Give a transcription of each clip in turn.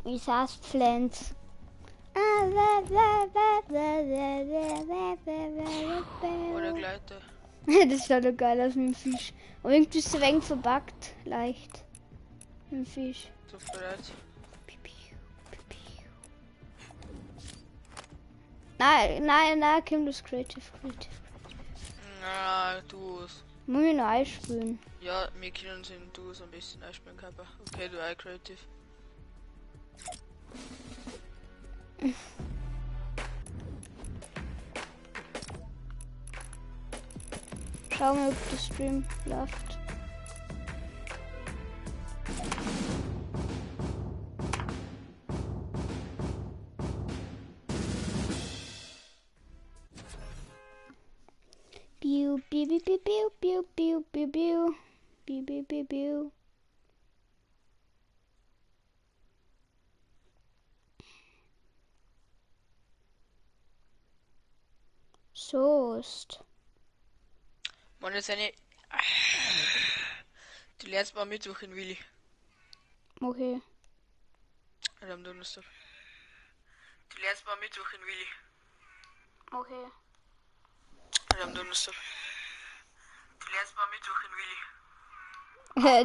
Ich hasse Pflanz. Oder Gleiter. Das schaut doch geil aus mit dem Fisch. Aber irgendwie ist es ein wenig verbuggt. Leicht. Mit dem Fisch. Tut bereit. Nein, Kim, das Creative. Na, Duos. Muss ich noch einspielen. Ja, wir können uns in Duos ein bisschen einspielen, Kappa. Okay, du auch Creative. Schauen wir, ob der Stream läuft. Biu, biu, biu, biu, biu, biu, biu, biu, biu, biu, biu, biu. Soest. Mann, jetzt eine. Du lernst mal Mittwoch in Willi. Okay. Oder am Donnerstag. Du lernst mal Mittwoch in Willi. Okay. Oder am Donnerstag. Du lernst mal Mittwoch in Willi.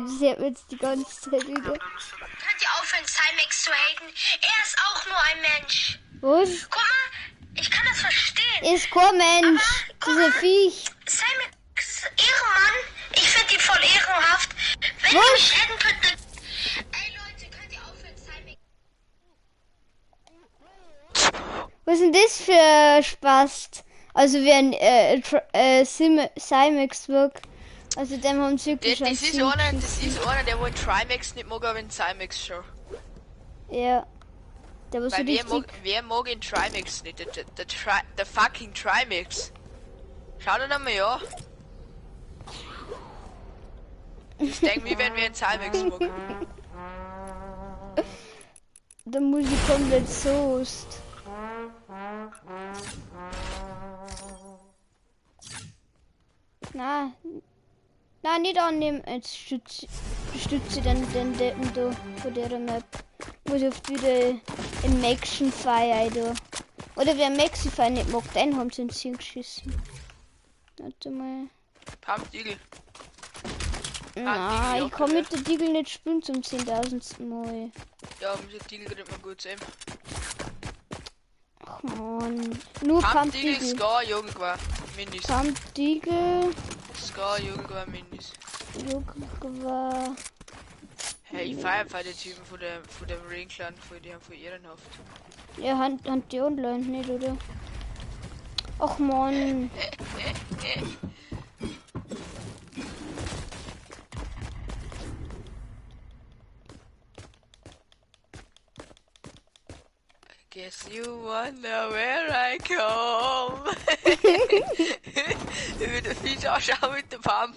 Das hört mir jetzt die ganze Zeit Oder wieder. am Donnerstag. Könnt ihr aufhören, Cymex zu haten? Er ist auch nur ein Mensch. Was? Guck mal, ich kann das verstehen. Ist kein Mensch. Dieser Viech. Cymex ist Ehrenmann. Ich finde ihn voll ehrenhaft. Wenn ihr mich haten könnt, dann... Ey Leute, könnt ihr aufhören, Cymex... Was ist denn das für Spaß? Also wie ein Cymex wirkt. Also dem haben sie wirklich Das schon ist ziemlich einer, geschissen. der wohl Trimax nicht mag, aber in Cymex schon. Ja. Der war so Weil richtig. wer mag in Trimax nicht? Der fucking Trimax. Schau dir mal an. Ich denke, wie wenn wir in Cymex mag. Der Musik komplett soest. Na, nicht annehmen. Jetzt stütze den Deppen da von der Map. Muss oft wieder im Maxen Fire da. Oder wer Maxi Fire nicht mag, den haben sie ins Ziel geschissen. Warte mal. Pump Deagle. Na, Deagle ich kann auch, mit der Deagle nicht spielen zum 10.000. Mal. Ja, mit der Deagle geht immer gut sein. Ach man. Nur Pump Pump Deagle, Deagle. Scar, Jungwa, Minis. Pump Deagle. Scar, Jungwa, Minis. Jugwa. Hey, ich feier einfach die Typen von der Marine Clan, die haben voll ehrenhaft. Ja, Hand die online nicht, oder? Ach man. Guess you wonder where I come. Ich will den Fisch anschauen mit dem Pump.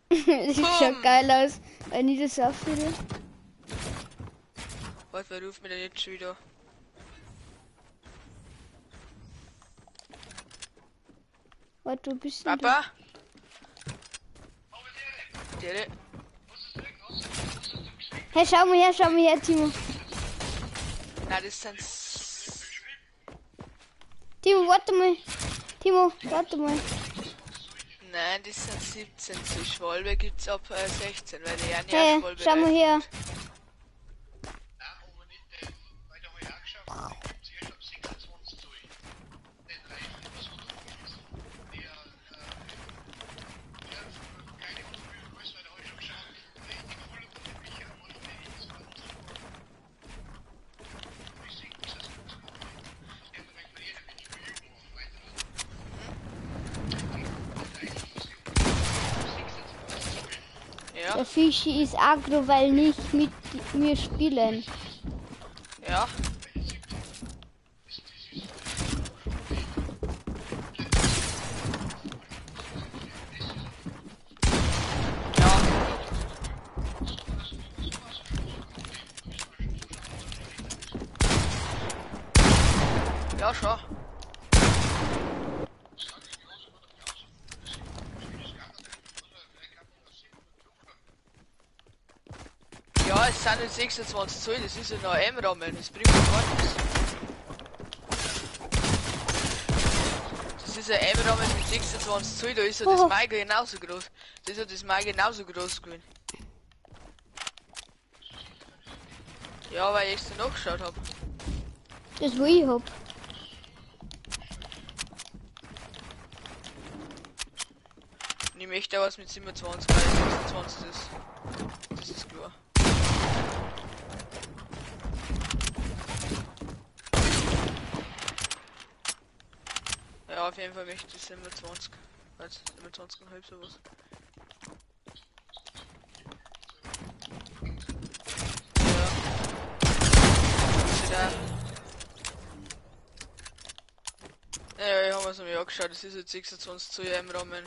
Das sieht schon geil aus, wenn ich das auffühle. Warte, wer ruft mir denn jetzt schon wieder? Warte, wo bist du? Papa? Dere? Hey, schau mal her, Timo. Nein, das sind... Timo, warte mal. Timo, warte mal. Nein, das sind 17. So Schwalbe gibt's ab 16, weil die ja nicht Hey, Schwalbe schau mal her. Ja, Der Fischi ist aggro, weil nicht mit mir spielen. ja. Ja, schon. Ja, es sind jetzt 26 Zoll, das ist ja noch ein M-Rahmen, das bringt mir gar nichts. Das ist ein M-Rahmen mit 26 Zoll, da ist ja das Mai genauso groß. Das ist ja das Mai genauso groß gewesen. Ja, weil ich es nachgeschaut habe. Das wo ich hab. Und ich möchte auch was mit 27, weil 26 ist. Das ist klar. Ja, auf jeden Fall möchte ich 27. Also 27,5 sowas. Ja. Ja, ich habe es mir angeschaut, das ist jetzt 26 zu im Rahmen.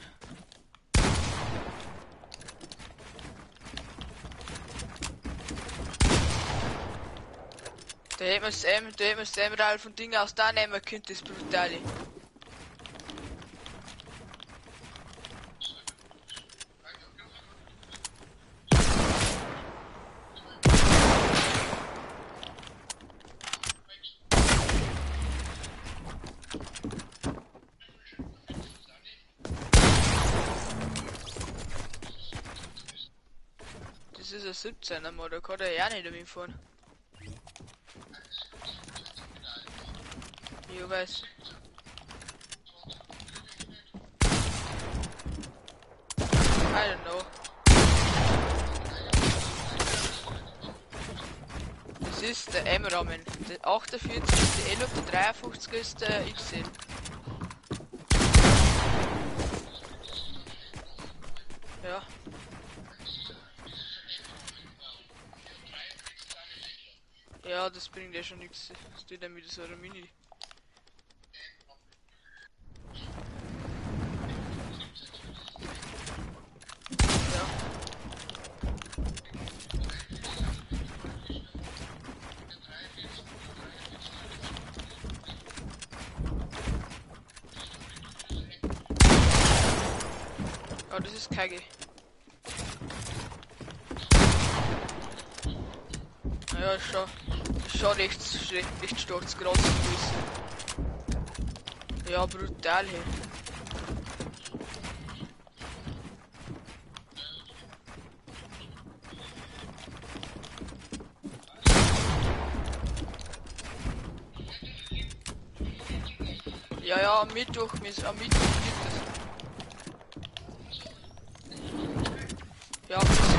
Da hätten wir das M-Rad von Dingen aus da nehmen können, das Brutale. Das ist ein 17er Mal, da kann er ja nicht damit fahren. Ich weiß. I don't know. Das ist der M-Rahmen. Der 48 ist der L und der 53 ist der XL. Ja. Ja, das bringt ja schon nichts. Das tut dann wieder so eine Mini. Ja. Ja, das ist Kage. Ja, schon recht stolz groß gewesen. Ja, brutal hey. Ja, am Mittwoch gibt es. Ja, das ist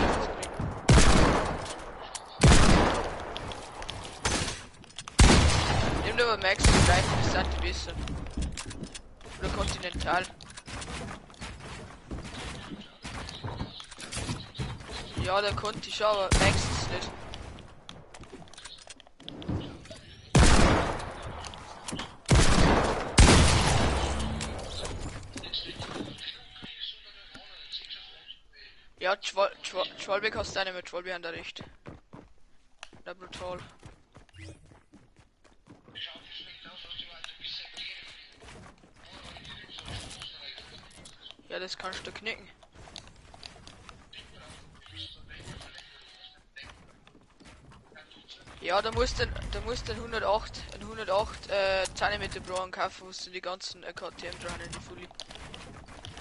nimm aber Max und Reifen, das sind die besser. Oder Continental. Ja, der konnte ich schon, aber Max ist nicht. Ja, Schwalbeck hast du eine mit Schwalbeck an der Recht. Na brutal. Ja, das kannst du knicken. Ja, da musst du 108 cm Braun kaufen, wo du die ganzen KTM dran in die Fully.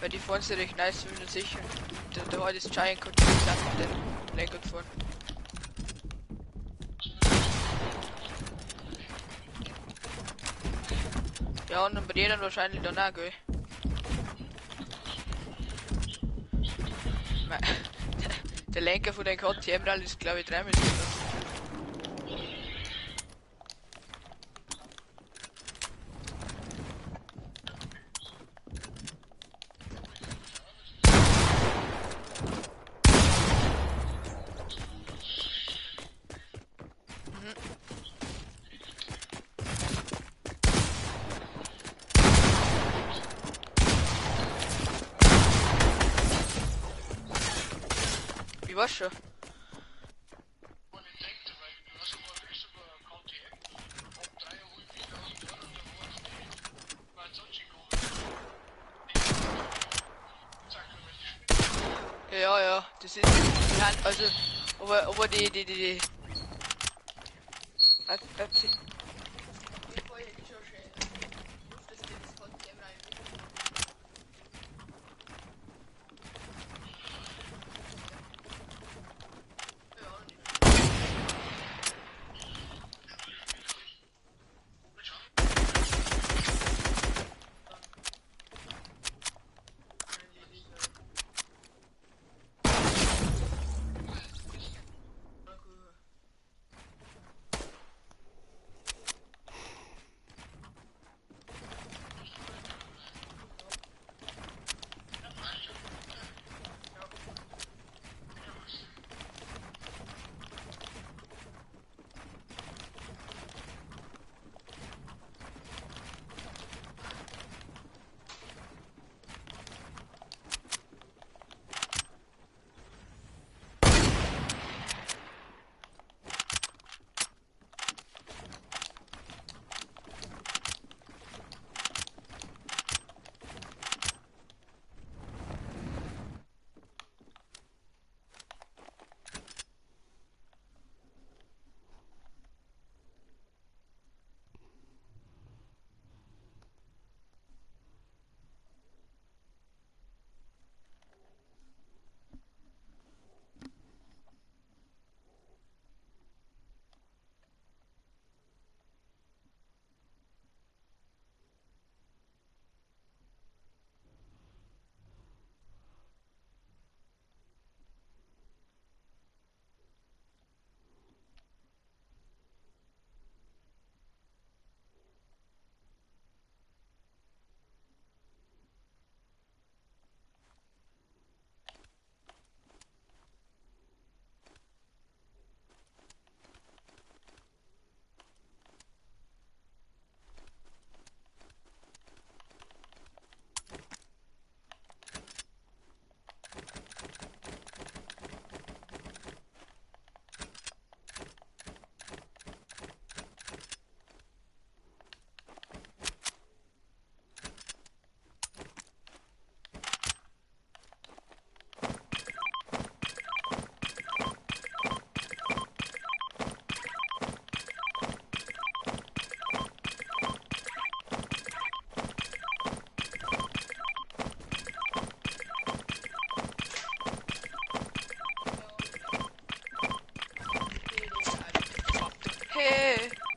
Weil die fahren sie recht nice, bin ich sicher. Da war das Giant konnte ich mit den Lenker gefahren. Ja, und dann bei dir dann wahrscheinlich dann auch, gell? Der Lenker von den KTM-Rall ist glaube ich 3 Meter. Ich weiß schon. Ja, das ist also Aber die.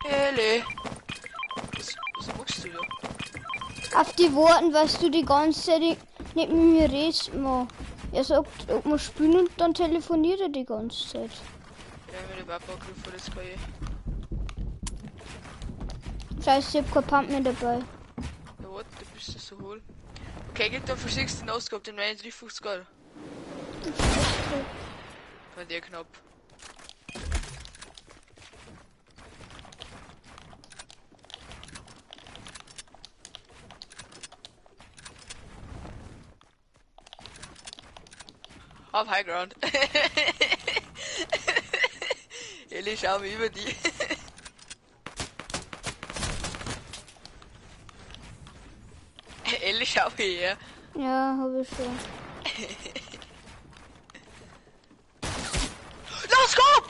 Hele. Was machst du da? Auf die Worten, was du die ganze Zeit nicht mit mir redest, Mann. Er sagt, ob wir spielen und dann telefoniert er die ganze Zeit. Ja, mit dem Papa gerufen, das kann ich. Scheiße, ich hab kein Pump mehr dabei. Ja, warte, du bist das so hohl. Okay, gib dann für 16 Ausgabe, den meine 53 Euro. Bei dir knapp. Auf High Ground. Elli, schau mich über die. Elli, schau mich her. Ja, hab ich schon. Los, komm!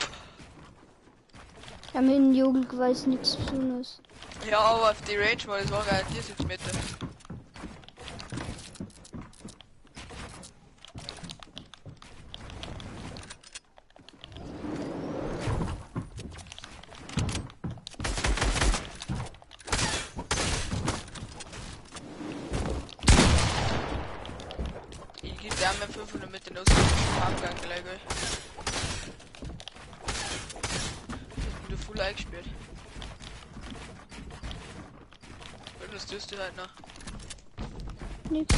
Ja, mit dem Jugend weiß nichts Besonderes. Ja, aber auf die Range mal, das war garantiert 70 Meter. Ich gebe dir einmal 500 Meter los, Abgang gleich. Ich bin full eingesperrt. Was tust du halt noch? Nix.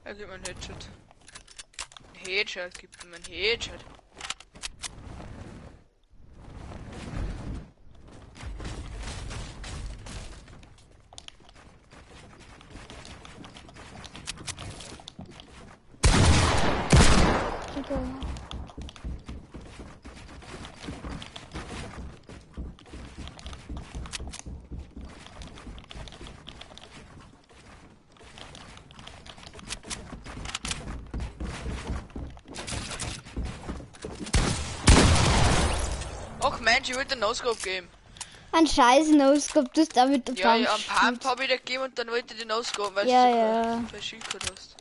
Er gibt mir einen Headshot. Ein Headshot, gibt ihm einen Headshot. Digga. Ach Mensch, ich wollte den No-Scope geben. Ein scheiß No-Scope, du hast damit der Ja, ja, Pump am Pump habe ich dir gegeben und dann wollte ich den No-Scope, weil Ja, du ja. kein Schild gehabt hast.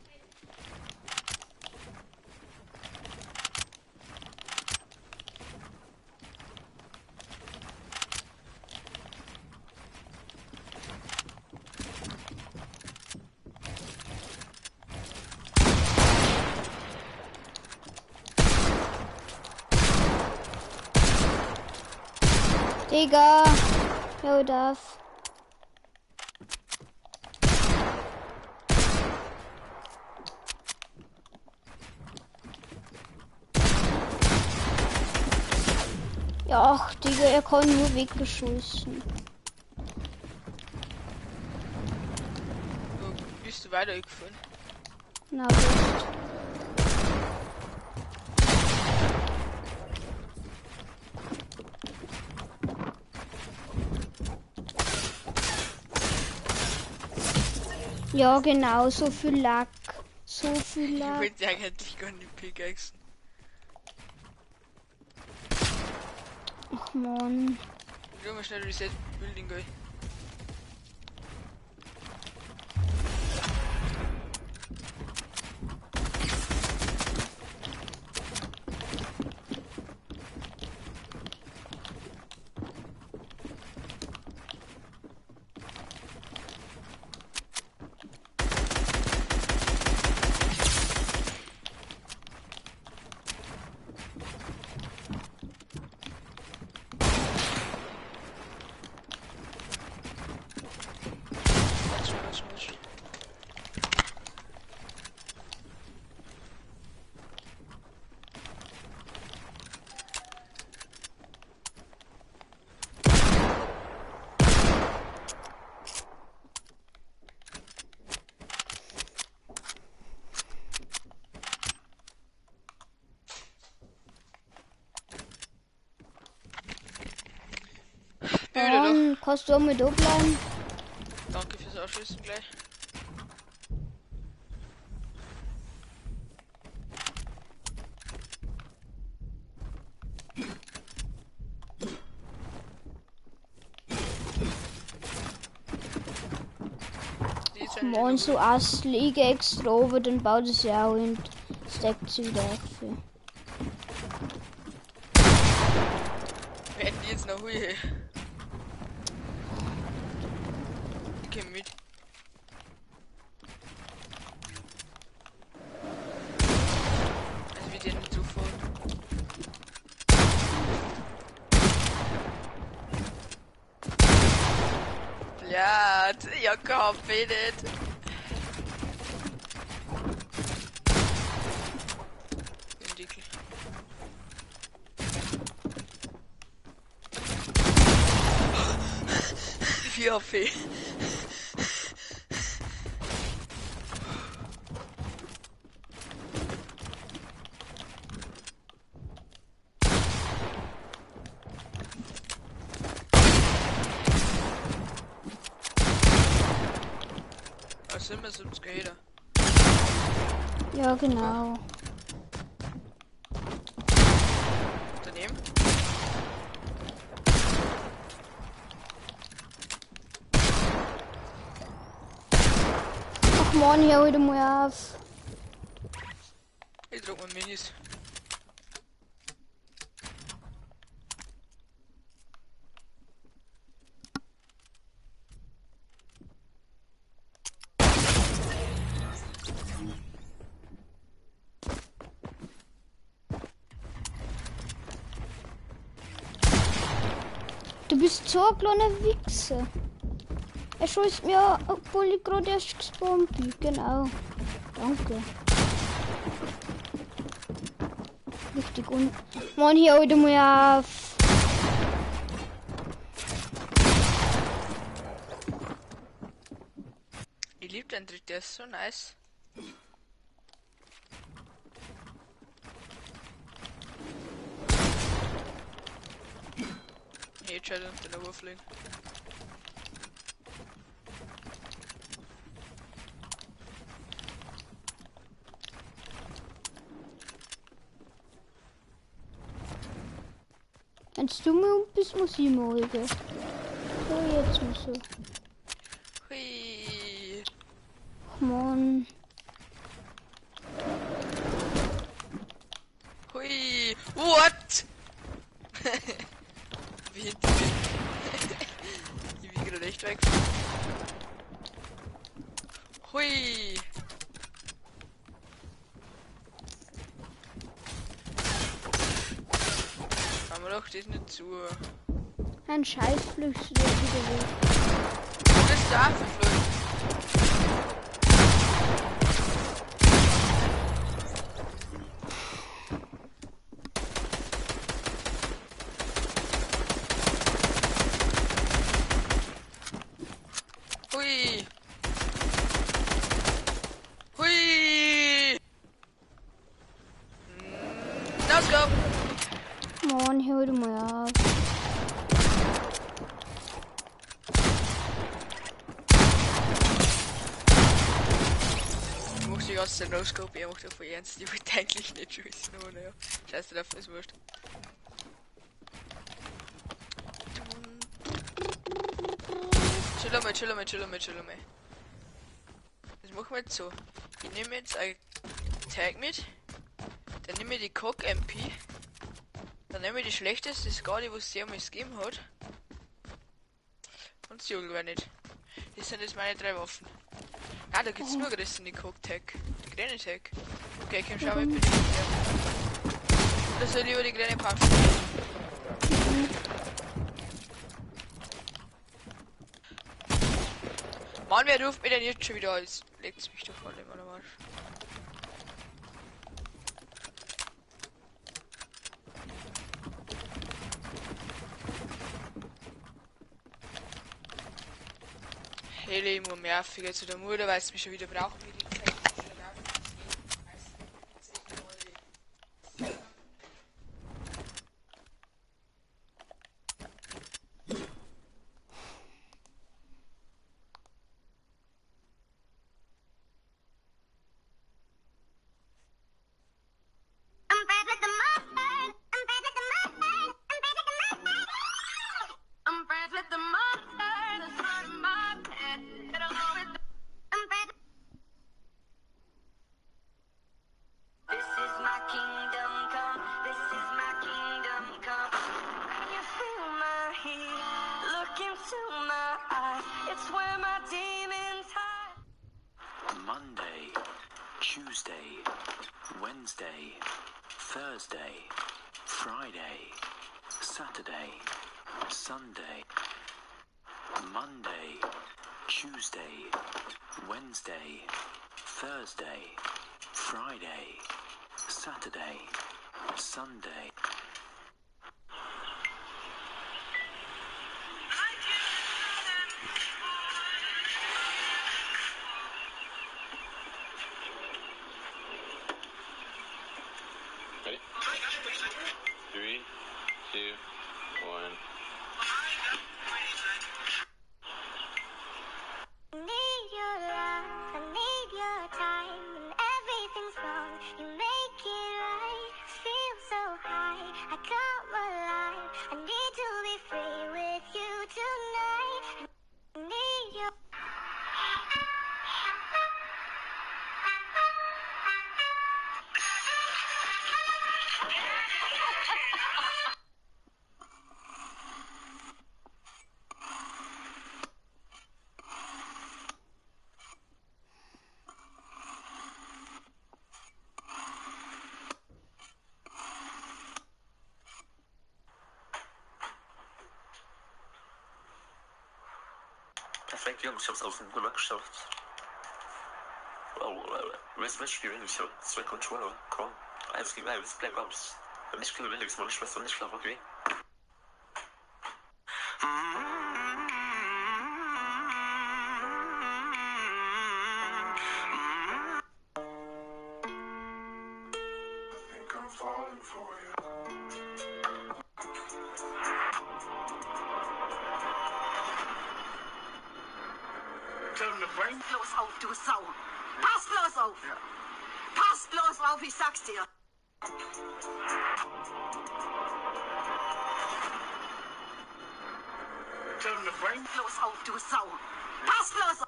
Digga. Jo, darf. Ja, ach, Digga, er kann nur weggeschossen. Wo bist du weitergefahren? Na, gut. Ja, genau, so viel Lack. So viel Ich Lack. wollte eigentlich gar nicht pickaxen. Ach, Mann. Ich will mal schnell Reset Building gehen. Watch. Bilder doch. Mann, kannst du auch mit da bleiben? Danke fürs Ausschießen gleich. Die sind Mann, so Ass, liege extra over, dann baut es ja auch und steckt sie wieder auf. werden die jetzt noch hui. Geh mit. Also wir dir nicht sofort. Ja, jag copy it. Dickel. Wie HP. Was sind wir 70 jeder? Ja, genau. Daneben? Ach Mann, hier wieder mal auf. Ich drück mal Minis. Du bist so ein kleiner Wichser. Er schießt mir, obwohl ich gerade erst gespawnt bin. Genau. Danke. Richtig und. Mann, hier wieder mal auf. Ich lieb den Trick, der ist so nice. gescheit unter der Wurf liegen. Wenn du mir bist, muss ich mal gehen. So, jetzt muss ich. Hui. Mann. Hui. What? Wie hinter mir. Ich bin gerade echt weg. Hui. Aber doch, das nicht zu. Ein Scheiß flüchst du wieder weg. Das ist da verflogen. Hui. Hui. Let's go. Mann, hör doch mal auf. Ich mach die ganze Zeit No-Scope, ich mach das voll ernst. Ich wollte eigentlich nicht schießen, aber naja. Scheiße drauf, ist wurscht. Chill mal. Das machen wir jetzt so. Ich nehme jetzt ein Tag mit. Dann nehme ich die Cock MP. Dann nehme ich die schlechteste Skadi, was es jemals gegeben hat. Und das Jugel nicht. Das sind jetzt meine 3 Waffen. Ah, da gibt's nur gerissen, die Cock Tag. Die Granny Tag. Okay, komm, schau mal bitte her. Oder soll ich lieber die Granny Pump? Mann, wer ruft mir denn jetzt schon wieder aus? Legt's mich doch voll immer normal. Heli, ich muss nervig zu der Mutter, weil es mich schon wieder brauchen will. Monday, Tuesday, Wednesday, Thursday, Friday, Saturday, Sunday. Monday, Tuesday, Wednesday, Thursday, Friday, Saturday, Sunday. Ready? 3, 2, 1. Need your love, I need your time. When everything's wrong, you make it right. Feel so high, I come alive. I need to be free with you tonight. I need your Perfekt, Jungs, ich hab's auf dem Gulag geschafft. Oh, West spielen, ich hab 2 Controller, komm. 1 gegen 1, Black Ops. Wenn ich gewinne, will ich meine Schwester nicht schlafen, okay? Tell him to bring. Los auf, du Sau! Passt los auf! Ja. Passt los auf, ich sag's dir! Tell him to bring. Los auf, du Sau! Passt los auf!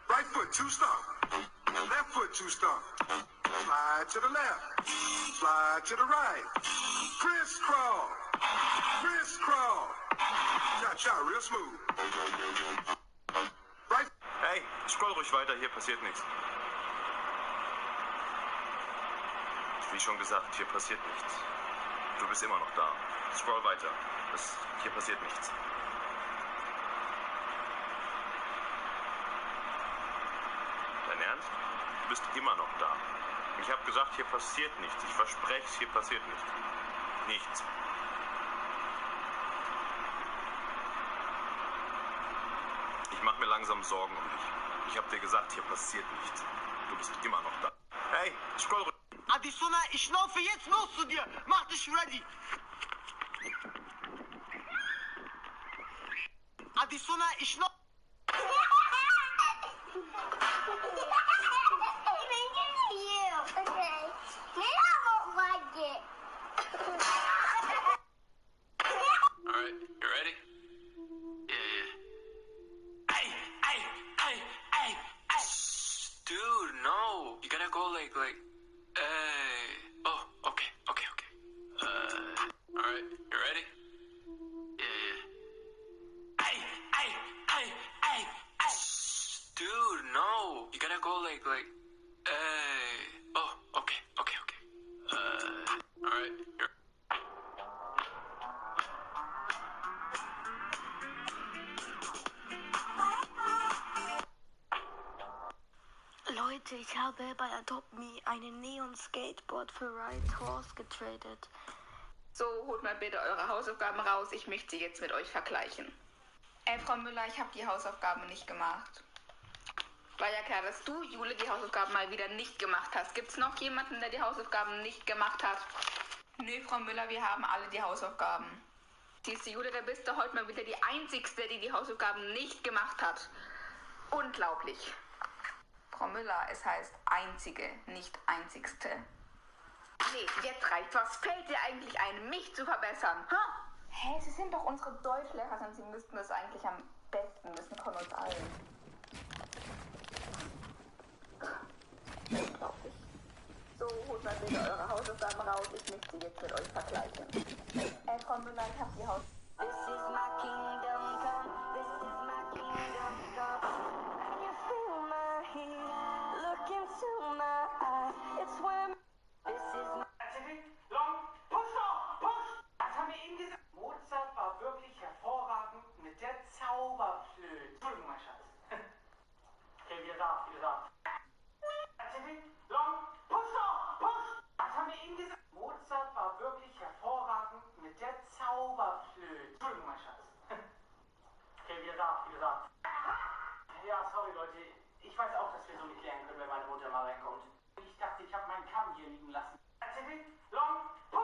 Right foot, 2 stomp. Left foot, 2 stomp. Slide to the left. Slide to the right. Crisscross. Crisscross. Cha-cha, real smooth. Right. Hey, scroll ruhig weiter, hier passiert nichts. Wie schon gesagt, hier passiert nichts. Du bist immer noch da. Scroll weiter. Hier passiert nichts. Dein Ernst? Du bist immer noch da. Ich habe gesagt, hier passiert nichts. Ich verspreche es, hier passiert nichts. Nichts. Ich mache mir langsam Sorgen um dich. Ich habe dir gesagt, hier passiert nichts. Du bist immer noch da. Hey, scroll ruhig. Addisona, ich laufe jetzt los zu dir! Mach dich ready! Addisona, ich laufe... Okay. Maybe I won't like it. Alright, you ready? Yeah. Hey! Dude, no. You gotta go like, oh, okay. Alright, you ready? Yeah. Hey! Dude, no. You gotta go like, oh, okay. Alright, you're... Leute, ich habe bei Adopt Me einen Neon-Skateboard für Ride Horse getradet. So, holt mal bitte eure Hausaufgaben raus. Ich möchte sie jetzt mit euch vergleichen. Frau Müller, ich habe die Hausaufgaben nicht gemacht. War ja klar, dass du, Jule, die Hausaufgaben mal wieder nicht gemacht hast. Gibt es noch jemanden, der die Hausaufgaben nicht gemacht hat? Nö, Frau Müller, wir haben alle die Hausaufgaben. Siehst du, Jule, da bist du heute mal wieder die Einzigste, die die Hausaufgaben nicht gemacht hat. Unglaublich. Frau Müller, es heißt Einzige, nicht Einzigste. Nee, jetzt reicht. Was fällt dir eigentlich ein, mich zu verbessern? Hä, Sie sind doch unsere Deutschlehrerin. Sie müssten das eigentlich am besten wissen von uns allen. Unglaublich. So, holt mal bitte eure Hausaufgaben raus. Ich möchte sie jetzt mit euch vergleichen. Frau Müller, ich habe die Haus... This is my kingdom come, this is my kingdom come. Can you feel my heat? Look into my eyes, it's when... This is my... Long, push! Das haben wir eben gesagt. Mozart war wirklich hervorragend mit der Zauberflöte. Entschuldigung, mein Schatz. Okay, wie gesagt. Long, push! Das haben wir eben gesagt. Mozart war wirklich hervorragend mit der Zauberflöte. Entschuldigung, mein Schatz. Okay, wie gesagt. Ja, sorry, Leute. Ich weiß auch, dass wir so nicht lernen können, wenn meine Mutter mal reinkommt. Ich dachte, ich habe meinen Kamm hier liegen lassen. Long, push!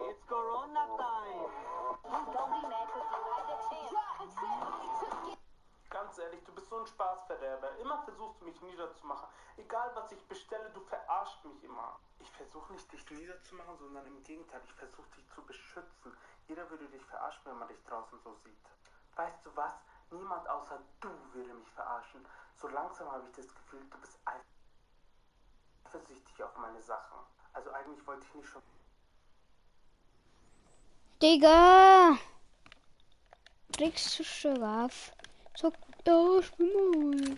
It's Corona time. Ganz ehrlich, du bist so ein Spaßverderber. Immer versuchst du mich niederzumachen. Egal was ich bestelle, du verarschst mich immer. Ich versuche nicht dich niederzumachen, sondern im Gegenteil, ich versuche dich zu beschützen. Jeder würde dich verarschen, wenn man dich draußen so sieht. Weißt du was? Niemand außer du würde mich verarschen. So langsam habe ich das Gefühl, du bist eifersüchtig auf meine Sachen. Also eigentlich wollte ich nicht schon... Digga! Kriegst du Schlaf? Sag, ja, spiel mal.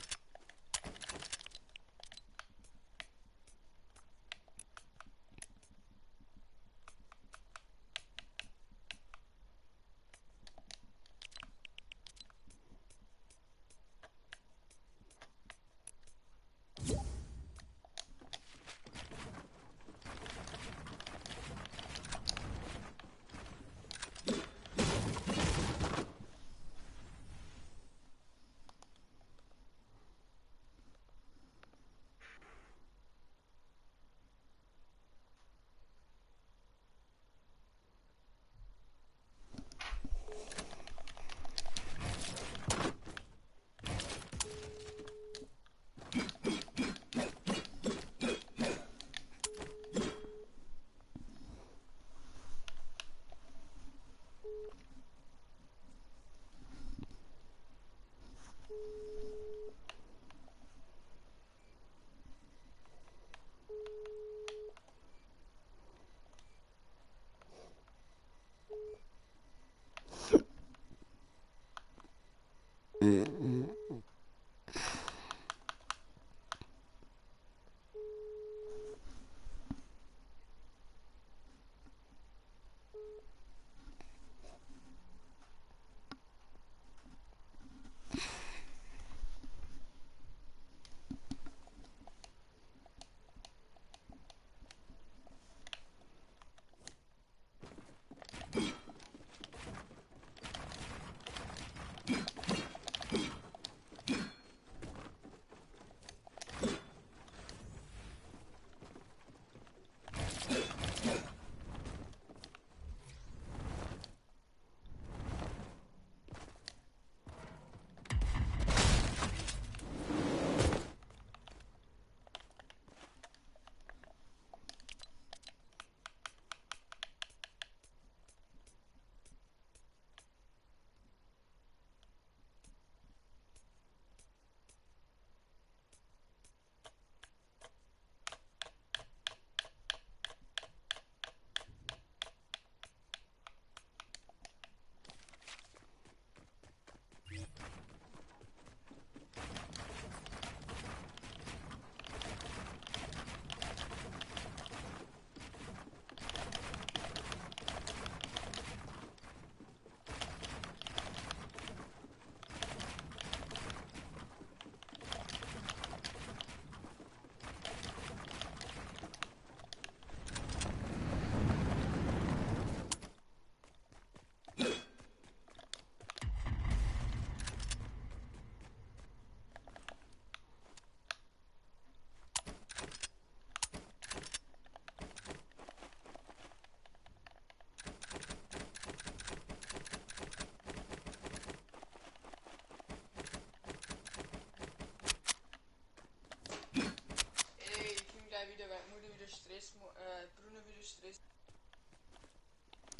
Wieder, weil Mutti wieder Stress, Bruno wieder Stress.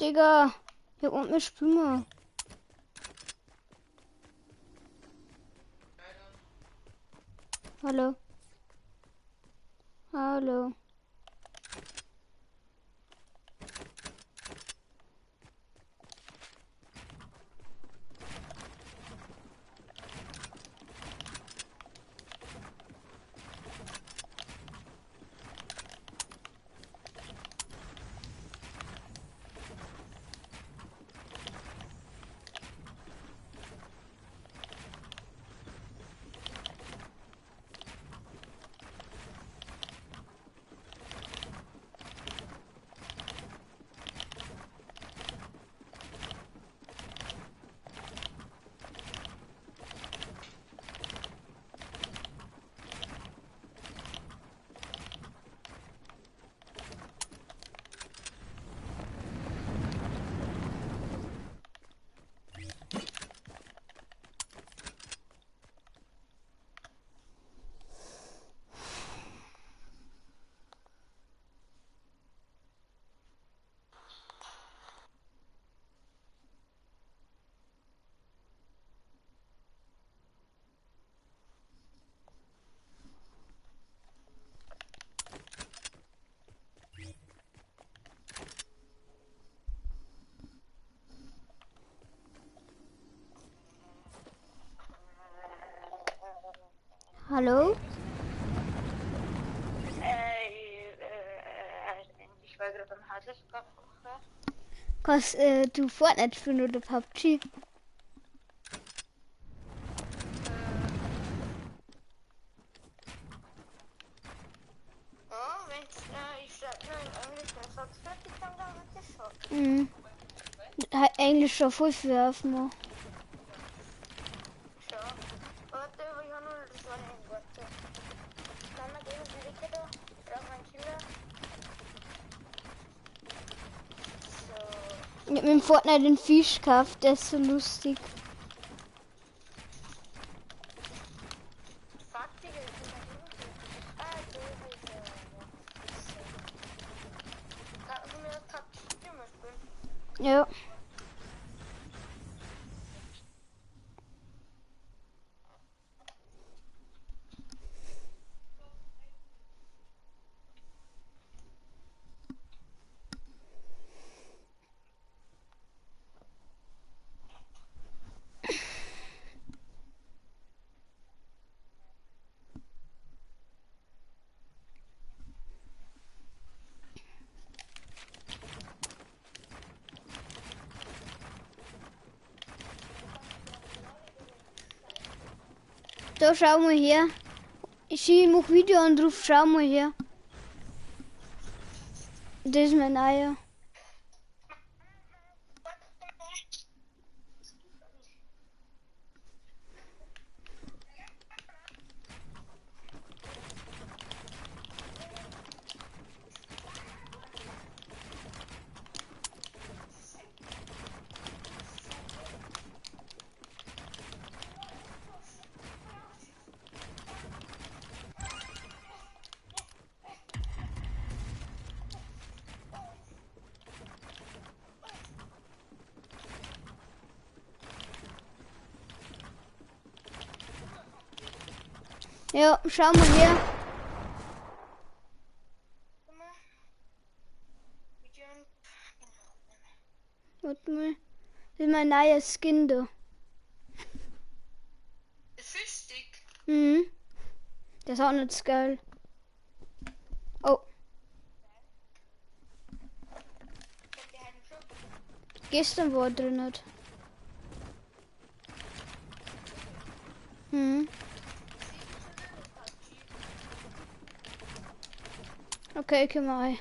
Digga, hier unten ist Spümer. Hallo. Hallo. Hallo? Ich war gerade am Hausaufgaben machen. Kannst du Fortnite spielen oder PUBG? Ja, wenn ich schreibe nur in Englisch einen Satz fertig, dann wird das schon. Mhm. Englisch schon voll für aufmachen. Schau. Warte, aber ich habe nur das war nicht. Warte. Mama, geben Sie Ricke da. Ich brauche meinen Schüler. So. Ich hab mir im Fortnite den Fisch gekauft, der ist so lustig. Fuck, Digga, ich bin da so ist Kannst du mir das PUBG mal spielen? Ja. Da schau mal her. Ich mach Video und ruf, schau mal her. Das ist mein neuer. Ja, schau mal her. Warte mal. Das ist mein neuer Skin da. Fischstick. Mhm. Der ist auch nicht so geil. Oh. Gestern war er drin nicht. Mhm. Okay, komm mal rein.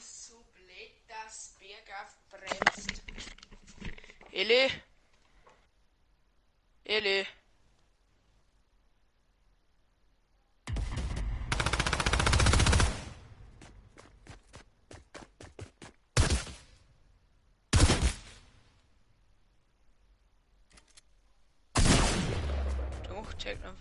so blöd, dass Bergauf bremst. Eli? Eli? Doch, check noch.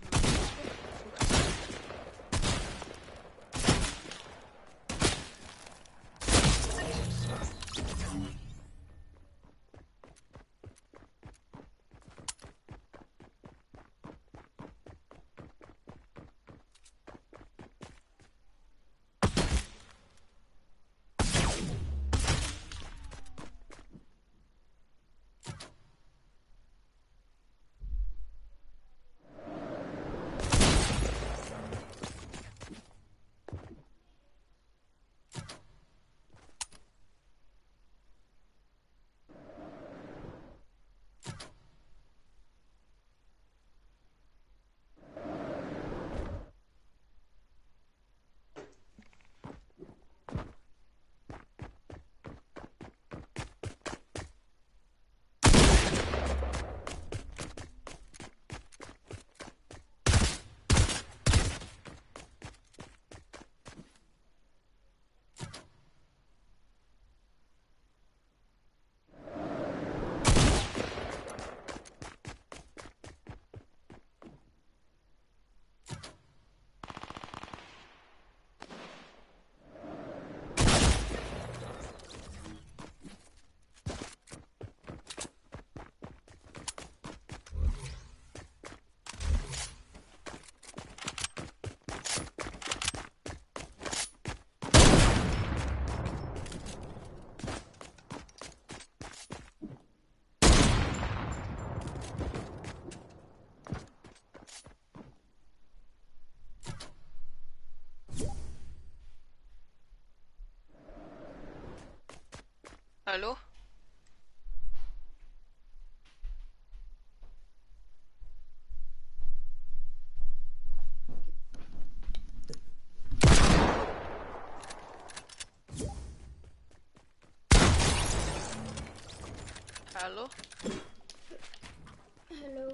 Hallo? Hallo? Hallo.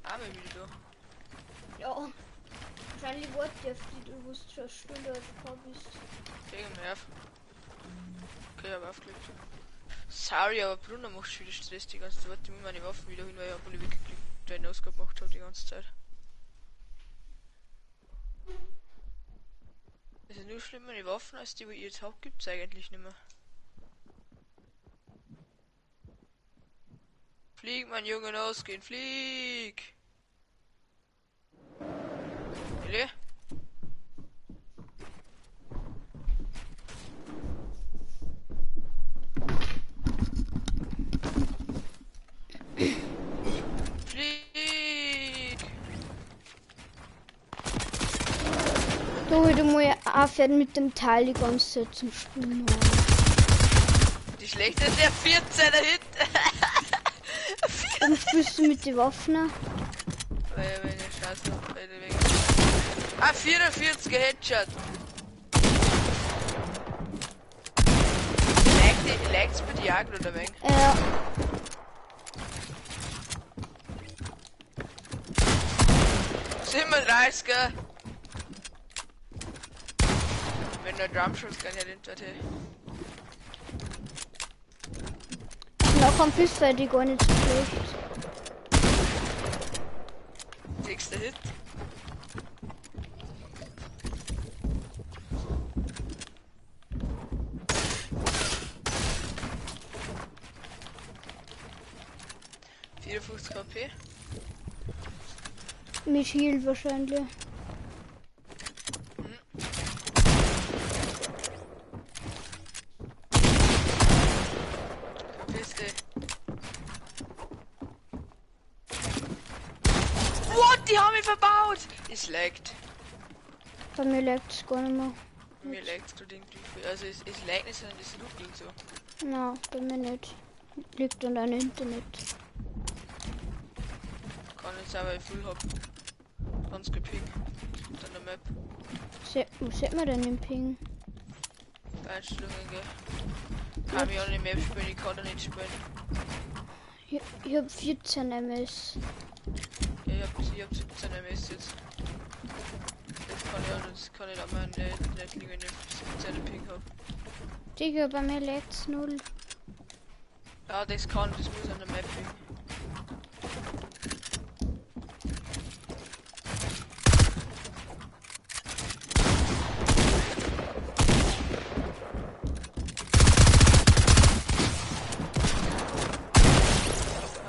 Arme wieder da. Ja. Wahrscheinlich warte ich auf die, du wusst schon eine Stunde oder so bist. Gegen Nerv. Okay, ich hab aufgelegt. Sorry, aber Bruno macht schon wieder Stress die ganze Zeit. Ich muss meine Waffen wieder hin, weil ich hab alle weggeklickt, weil ich eine Ausgabe gemacht habe die ganze Zeit. Es ist nur schlimm, meine Waffen als die, die ihr jetzt habt, gibt's eigentlich nicht mehr. Flieg, mein Junge, ausgehen, flieg! Eli? Flieg! Du musst aufhören mit dem Teil die ganze Zeit zum Spielen. Die schlechteste der 14er Hit! Warum spielst du mit den Waffen? Weil ich meine Scheiße noch beide weg. Ah, 44er Headshot! Lag's bei die Jagd oder weg? Ja. Sind wir 30er? Wenn der Drumshots kann ja den Tate. Noch am Fischfeld die gar nicht so schlecht. Nächster Hit. KP. Mit Heal wahrscheinlich. What? Die haben mich verbaut! Es laggt. Bei mir laggt es gar nicht mehr. Mir laggt es gerade irgendwie. Also es laggt nicht, sondern es ruckelt so. Na, bei mir nicht. Liegt an deinem Internet. Kann jetzt aber viel hab. Ganz gepinkt. Dann der Map. Wo sieht man denn den Ping? Einstellungen, gell. Kann ich auch nicht mehr spielen, ich kann da nicht spielen. Ich hab 14 MS. Ja, ich hab 17 MS jetzt. Das kann ich auch nicht, das kann ich aber nicht liegen, wenn ich 17 Ping hab. Digga, bei mir legt's 0. Ja, das muss an der Map liegen.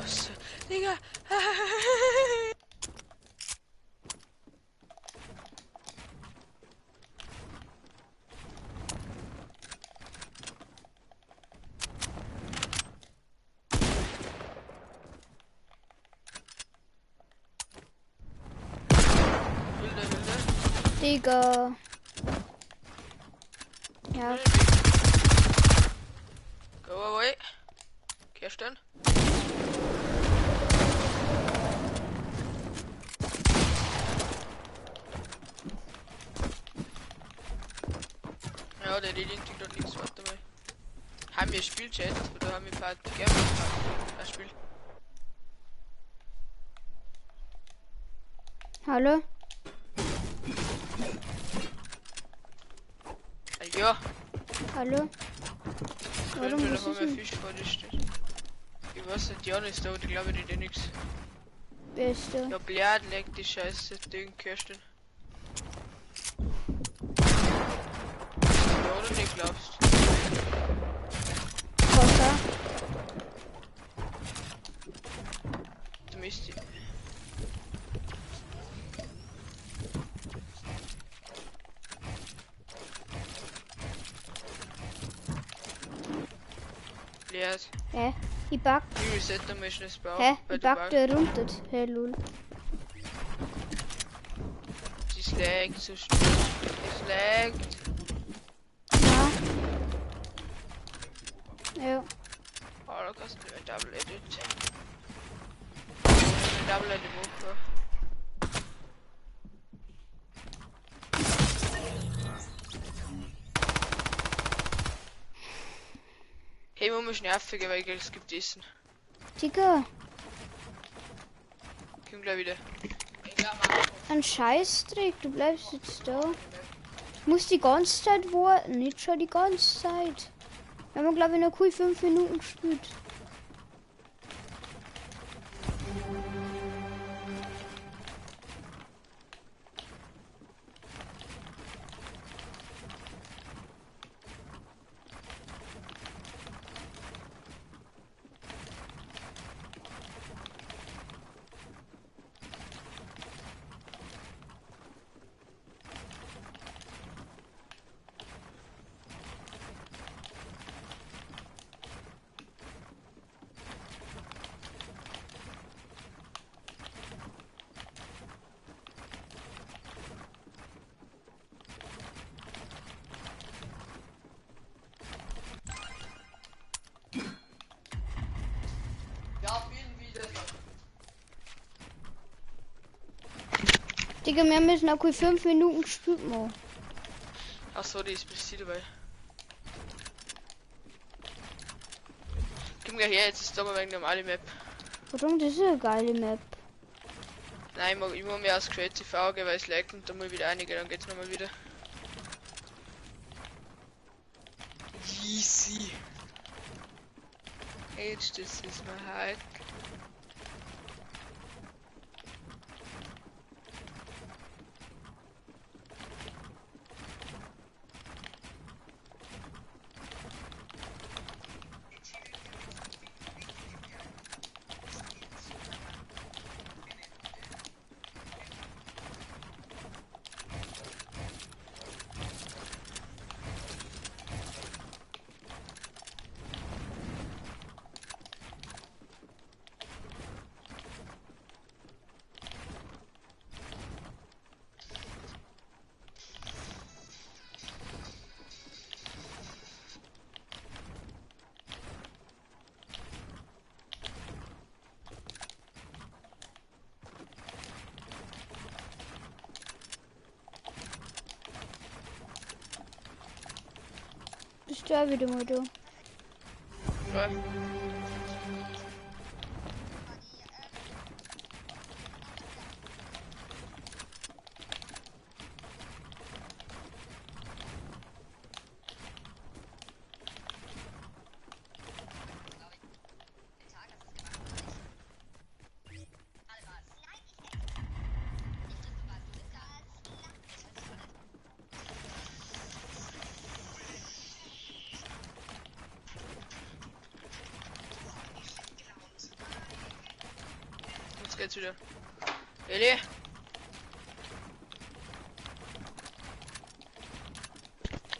Was? Digga! Digga. Ja, Go away. Kirsten. Ja, der linkt dort nichts, warte mal. Haben wir Spielchat oder haben wir Part gegeben? Das Spiel. hallo? Ja, Hallo? Warum könnte muss noch ich mal denn? Fisch vor dir stehen. Ich weiß nicht, Jan ist da, aber ich glaube, die dir nichts. Wer ist da? Ja, blöd, leg die Scheiße, Ding, Kirsten. Ja, oder nicht glaubst. Wasser? Du müsst. Blöd. Hä? Ich back. Ich reset einmal schnell das Bau. Hä? weil Ich du back baust. da runter. Hey, lul. Die slaggt so schnell. Die slaggt. Ja. Ja. Oh, da kannst du ein Double Edit. Double Edit Woche. Hey, man muss nerviger, weil es gibt Essen. Digga, Komm gleich wieder. ein Scheißdreck. Du bleibst jetzt da. Ich muss die ganze Zeit warten. Nicht schon die ganze Zeit. Wir haben, glaube ich, noch cool 5 Minuten gespielt. Digga, wir müssen noch cool 5 Minuten gespielt machen. Achso, die ist bis dabei. Komm gleich her, jetzt ist da mal wegen normale Map. Warum? Das ist eine geile Map. Nein, ich muss mehr aus Creative TV gehen, weil es leckt und dann mal wieder einige, dann geht's nochmal wieder. Easy. Age, this is my height. bist du auch wieder mal da. Ja. Jetzt geht's wieder. Eli?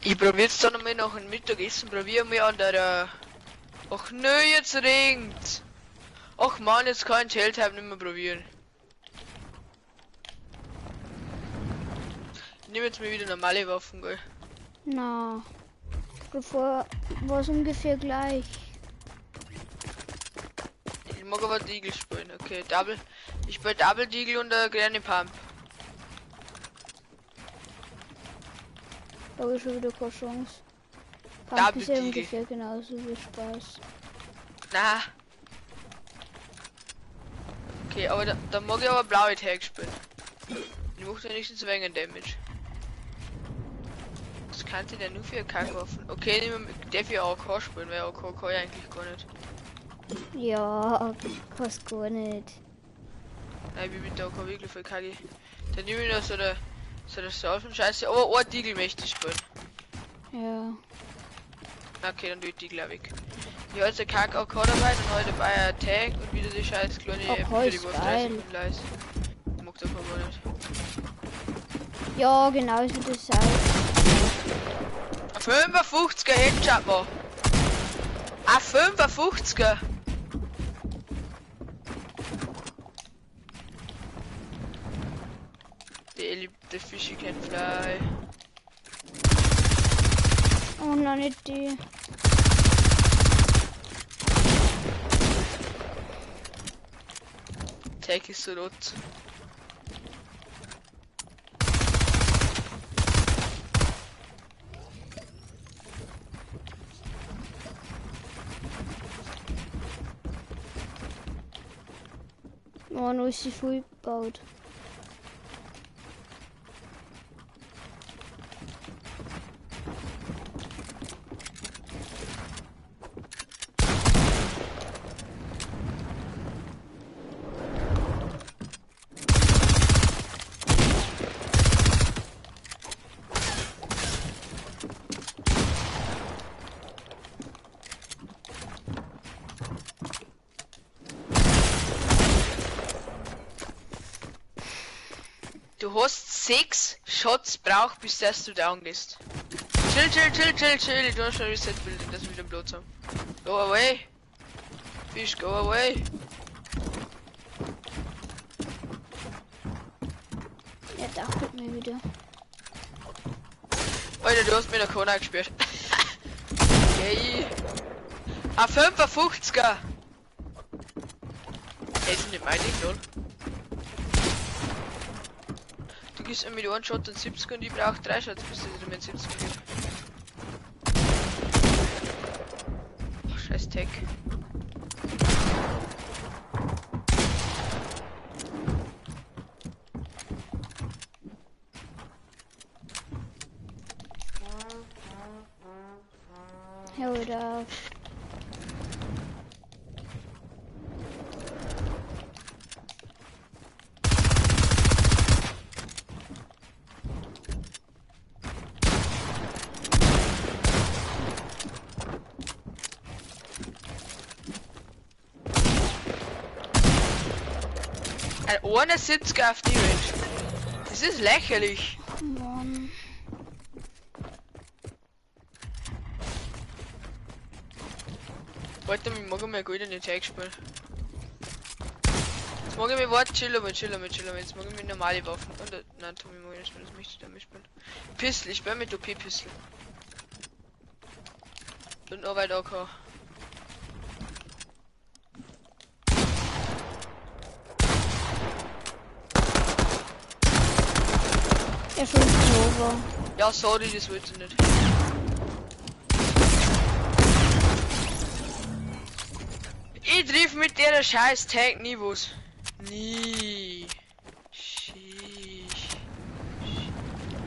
Ich probier's dann nochmal nach dem Mittagessen, probier mir an der... Ach nö, jetzt regnet. Ach man, jetzt kann ich Tailtype nicht mehr probieren. Ich nehme jetzt mal wieder normale Waffen, gell? Na, bevor war es ungefähr gleich. Ich mag aber Deagle spielen, okay, Double. Ich spiele Double Deagle und Granny Pump. Da habe ich schon wieder keine Chance. Double Pump ist ja Deagle. ungefähr genauso wie Spaß. Na. Okay, aber da mag ich aber blaue Tag spielen. Die macht wenigstens ein wenig Damage. Was kann die denn nur für Kackwaffen? Okay, darf ich AK spielen, weil AK kann ich eigentlich gar nicht. Ja, passt gar nicht. Nein, ich bin mit der AK wirklich voll kacke. Dann nehme ich noch so der Salven-Scheiße, aber ein Deagle möchte ich spielen. Ja. Okay, dann tue ich Deagle auch weg. Ich habe jetzt eine Kack AK dabei, dann habe ich dabei ein Tag und wieder die scheiß kleine AK für die ist Wurf 30 geil. Sekunden leise. Ich mag das aber gar nicht. Ja, genau so das auch. Ein 55er Headshot mal. Ein 55er. The fishy can fly. Oh, noch nicht die. Tag ist so rot. Oh, noch ist sie voll gebaut. Du hast 6 Shots braucht, bis dass du down gehst. Chill. Du hast schon Reset bilden, dass wir wieder Platz haben. Go away. Fish, go away. Er dachte mir wieder. Alter, du hast mir der Corner gespielt. Okay. Ein 55er. Ey, sind nicht meine, lol. Du gibst mir mit einem Shot und 70 und ich brauche 3 Shots, bis du mit 70 geht. Oh, scheiß Tech. Hör wieder auf. Ein 71er auf die Range. Das ist lächerlich. Mann. Warte, ich mag mal gut in den Tag spielen. Jetzt mag ich mir warte, chillen. Jetzt mag ich mir normale Waffen. Und, nein, Tommy mag ich nicht spielen, das möchte ich damit spielen. Pistol, ich spiele mit OP-Pistol. Und Arbeit AK. Er schon over. Ja, sorry, das wollte ich nicht. mit der scheiß Tag nie was. Nie. Sheesh.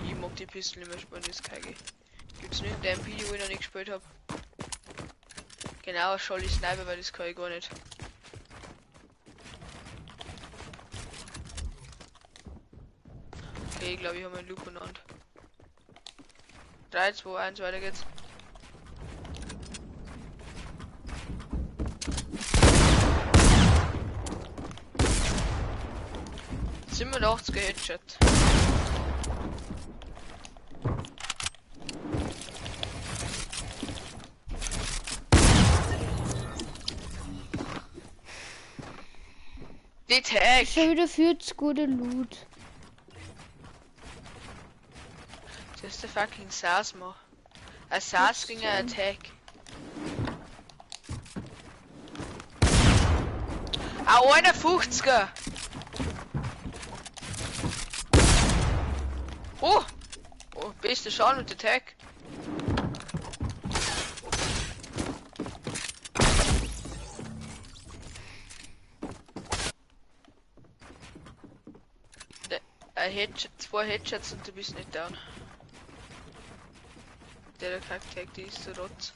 Ich mag die Pistole nicht mehr spielen, das KG. Gibt's nicht in dem Video, wo ich noch nicht gespielt habe. Genau, Scholli Sniper, weil das kann ich gar nicht. Okay, ich glaube, ich habe meinen Loop benannt. 3, 2, 1, weiter geht's. Sind 80er Headshot. Die Tag. Schon wieder führt's gute Loot. Das ist der fucking SARS mal. Ein SARS ging ein Attack. Auch 51er. Oh! Oh, beste Schaden mit Attack. Ein Headshot, 2 Headshots und du bist nicht down. Der kackt Tag, die ist so rot.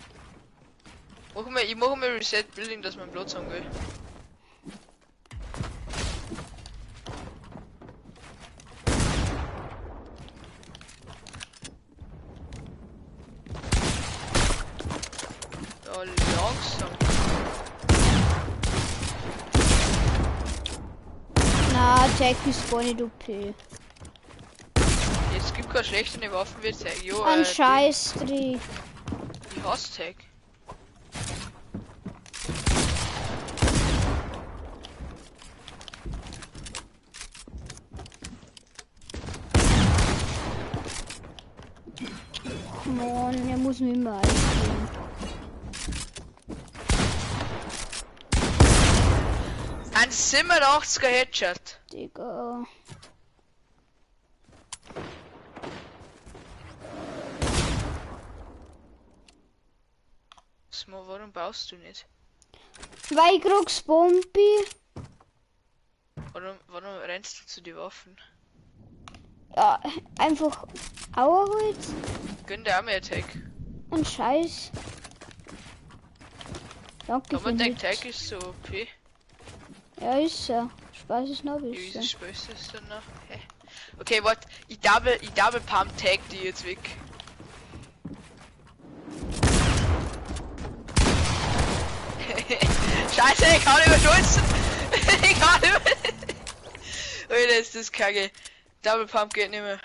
Ich mache mal Reset Building, dass mein Platz angeht. Ja, langsam. Na, Tag ist gar nicht OP. Es gibt keine schlechten Waffen wie Tag. Jo, Ein Scheißdreck. Ich hasse Tag. Mann, er muss mich mal einstellen. Ein 87er Headshot. Digga. Smo, warum baust du nicht? Weil ich krieg's Bombi. Warum rennst du zu den Waffen? Ja, einfach Auerholz Gönn dir auch mehr Tag. und Scheiß. Danke Aber für der nichts. Tag ist so OP. Ja, ist er. Spaß ist noch Wie wieso besser. spielst du das dann noch? Hä? Okay, warte, ich double pump Tag die jetzt weg. Scheiße, ich kann überschulzen. Ich kann über. Alter, ist das kacke. Double Pump geht nicht mehr.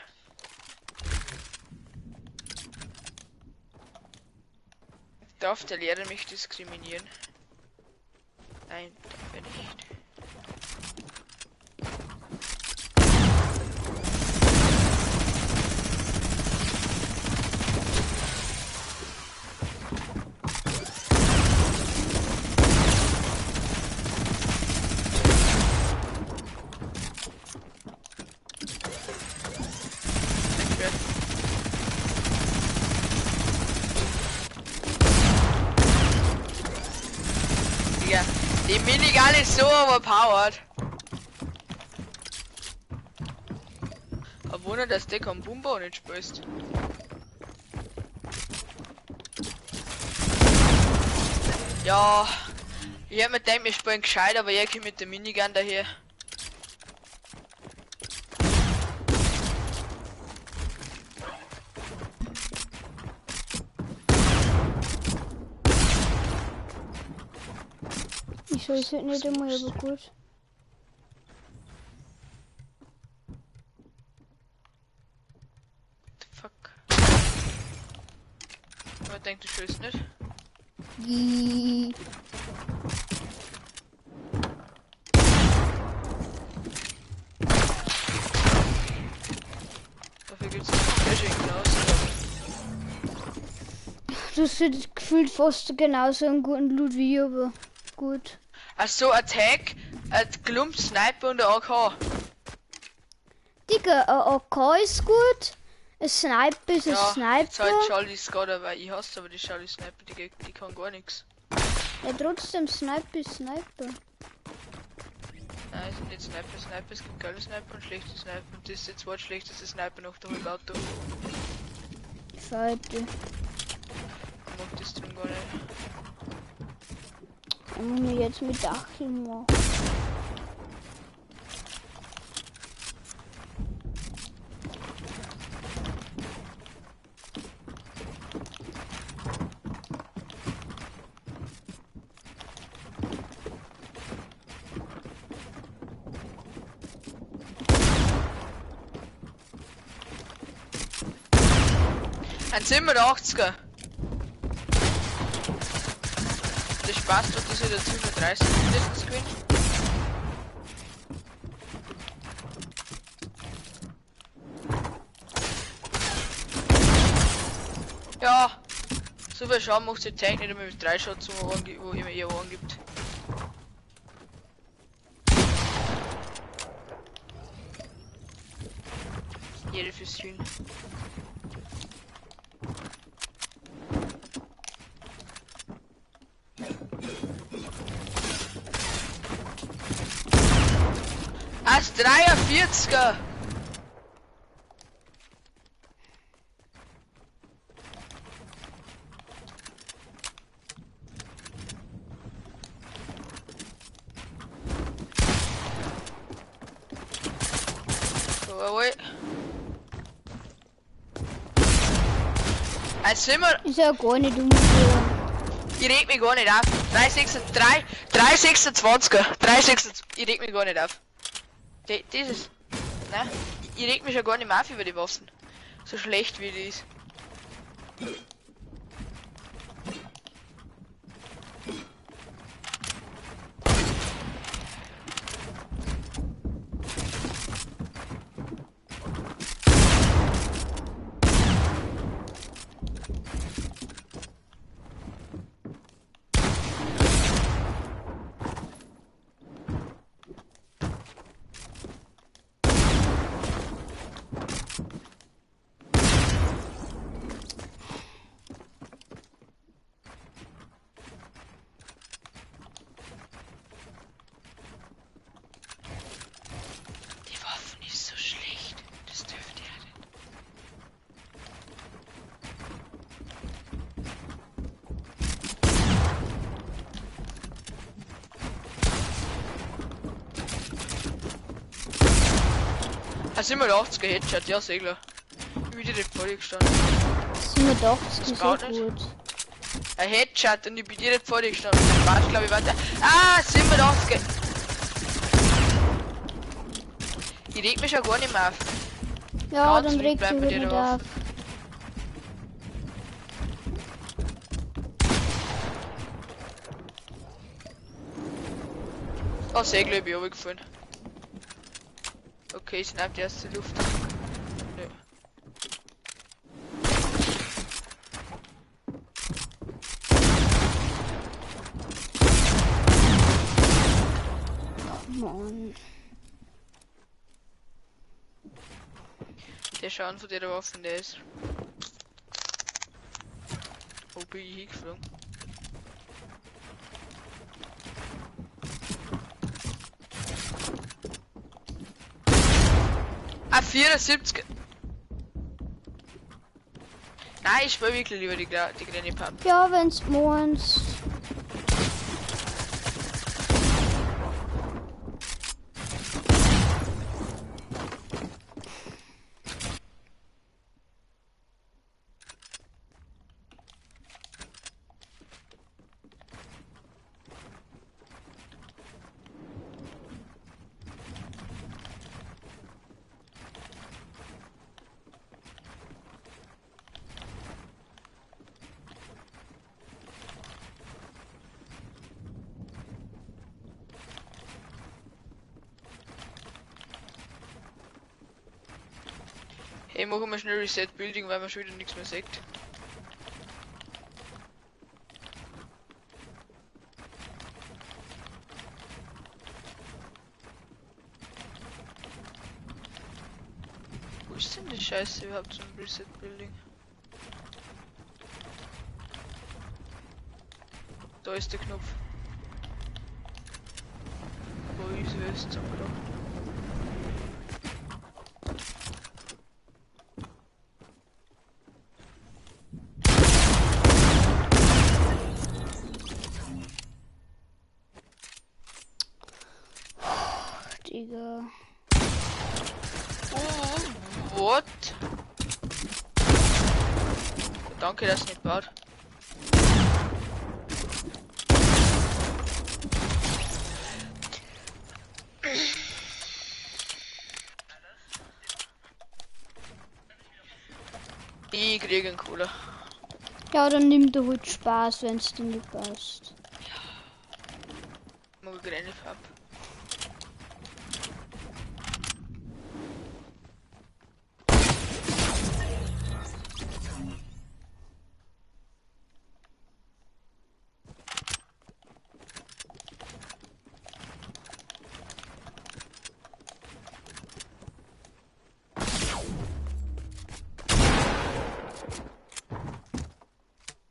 Darf der Lehrer mich diskriminieren? Nein, darf er nicht. Ja, die Minigun ist so overpowered. Aber Wunder, dass der kein Bumbo nicht spielst. Ja, ich hab mir gedacht, wir spielen gescheit, aber ich komm mit der Minigun daher. Ich weiß halt nicht immer, aber gut. Fuck. Aber denkt du schießt nicht? Die. Dafür gibt's Fishing hinaus. Das ist gefühlt fast genauso einen guten Loot wie ich, aber gut. Also Attack, ein Klump Sniper und ein AK. Digga, ein AK ist gut. Ein Sniper ist ein Ja, Sniper. jetzt halt Charlie Scott, weil ich hasse aber die Charlie Sniper, die kann gar nichts. Ja, trotzdem Sniper ist Sniper. Nein, es sind nicht Sniper. Sniper, es gibt geile Sniper und schlechte Sniper. Und das ist jetzt zwar schlechteste Sniper nach der Auto. Scheiße. Ich mag das drum gar nicht. Ich muss mich jetzt mit Dachel machen. Ein 87er. Das Spaß tut das ja dazu nur 30 mindestens gewinnen. Ja, so viel Schaden macht die Tank nicht einmal mit 3 Shots, wo immer ihr Ohren gibt. Jede fürs Hühn. Als 43er! Jawohl. Jetzt sind wir. Ist ja gar nicht umgehen. Ich reg mich gar nicht auf. 326er. 326. Ich reg mich gar nicht auf. Dieses. Nein. Ich reg mich schon gar nicht mehr auf über die Waffen. So schlecht wie die ist. Also immer 80er Headshot, ja Segler. Wie direkt vor dir gestanden. 87 ist baut so nicht. gut. Ein Headshot und ich bin direkt vor dir gestanden. Warte, glaube ich, warte. Ah, 87er. Ich reg mich ja gar nicht mehr auf. Ja, Ganz dann ruhig regt sie bleiben bei wieder dir nicht drauf. auf. Oh, Segler, ich bin runtergefallen. Okay, ich schnapp die erste Luft. Nö. Mann. Der Schaden von der Waffen, der ist. Wo bin ich hingeflogen? Ah, 74. Nein, ich spiele wirklich lieber die kleine Pump. Ja, wenn's meinst. Hey, machen wir schnell Reset Building, weil man schon wieder nichts mehr sagt. Wo ist denn die Scheiße überhaupt zum Reset Building? Da ist der Knopf. Wo ist es? Zusammengedacht. Digga. Oh, what? Danke, dass nicht baut. Ich kriege einen Cola. Ja, dann nimm dir halt Spaß, wenn es dir nicht passt. Mag ich grüne Farbe.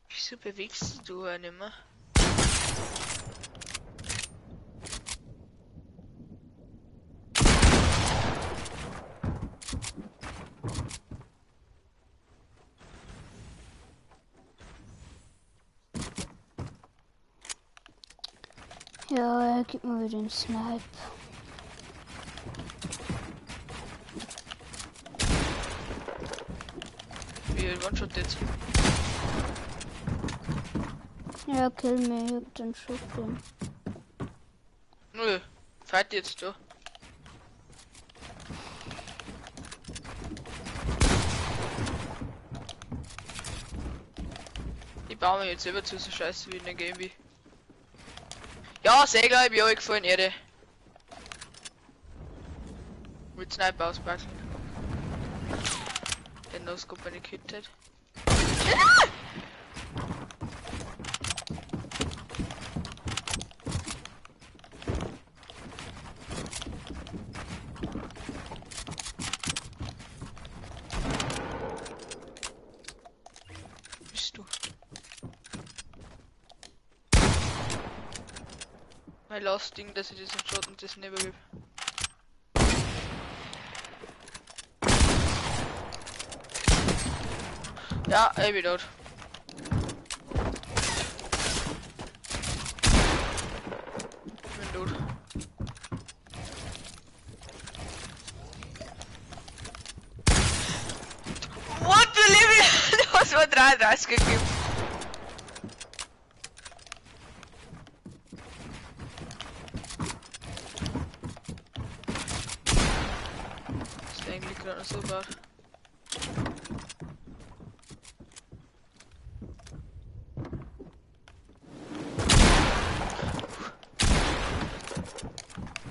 Wieso bewegst du ja nicht mehr? Ja, gib mir wieder den Snipe. Wie ein One-Shot jetzt? Ja, kill me, ich hab den Shotgun. Nö, fight jetzt du. Ich baue mir jetzt selber zu so scheiße wie in der Game wie. Ja, sehr geil, ich euch gefallen, Erde. Mit Sniper auspacken. Den No-Scope eine Kittet. Bist du? Mein Last Ding, dass ich diesen Shot und das nicht übergebe. Ja, ich bin tot. Ich bin tot. What the Level? Das war 33 gegeben. Das ist eigentlich gerade so bad.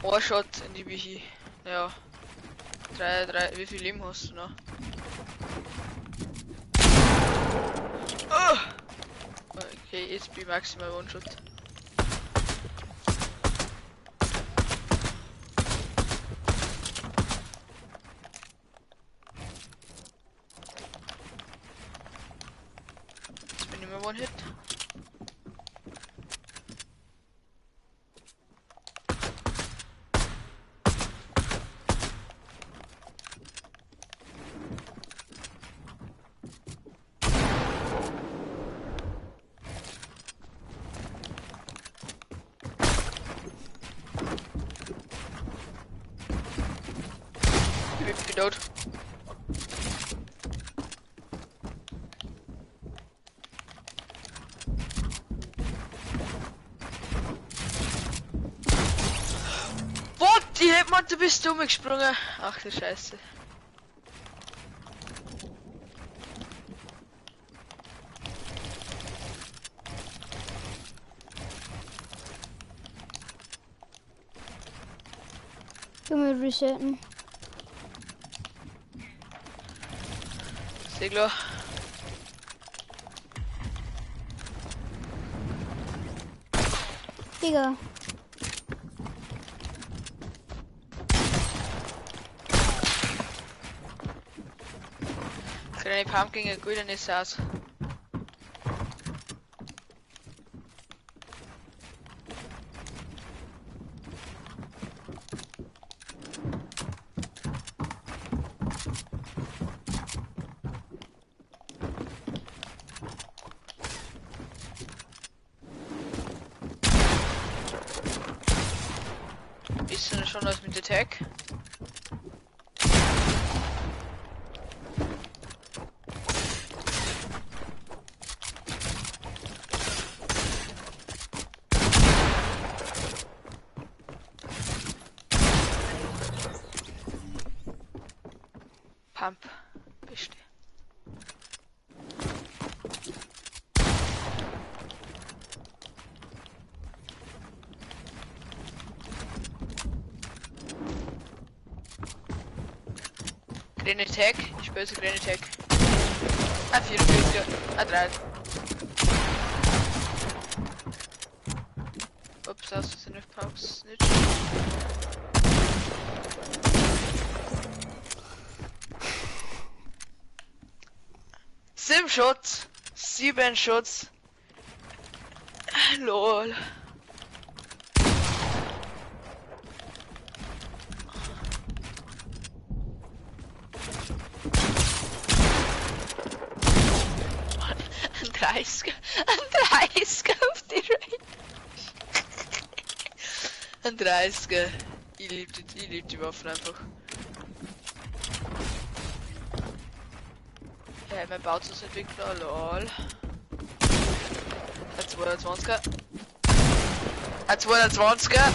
Oh, Shot in die Bichi. Ja. 3, wie viel Leben hast du noch? Oh! Okay, jetzt bin ich maximal One-Shot. Jetzt bin ich mehr One-Hit. Ich bin tot. What? Die hätte man, du bist dumm gesprungen. Ach du Scheiße. Können wir resetten? Sehr klar. Digga. Kleine Pumpkin, eine gute Saß. Ist denn schon was mit Attack? Pump. Beste. Grüne Tag, ich spiele so grüne Tag. A4, A3. Ups, hast du sind auf Pause nicht. Sieben Shots. 7 Shots. Lol. Ein 30er auf die Range. Ein 30er. Ich lieb die Waffen einfach. Ja, mein Bauzugsentwickler, lol. Ein 220er. Ein 220er.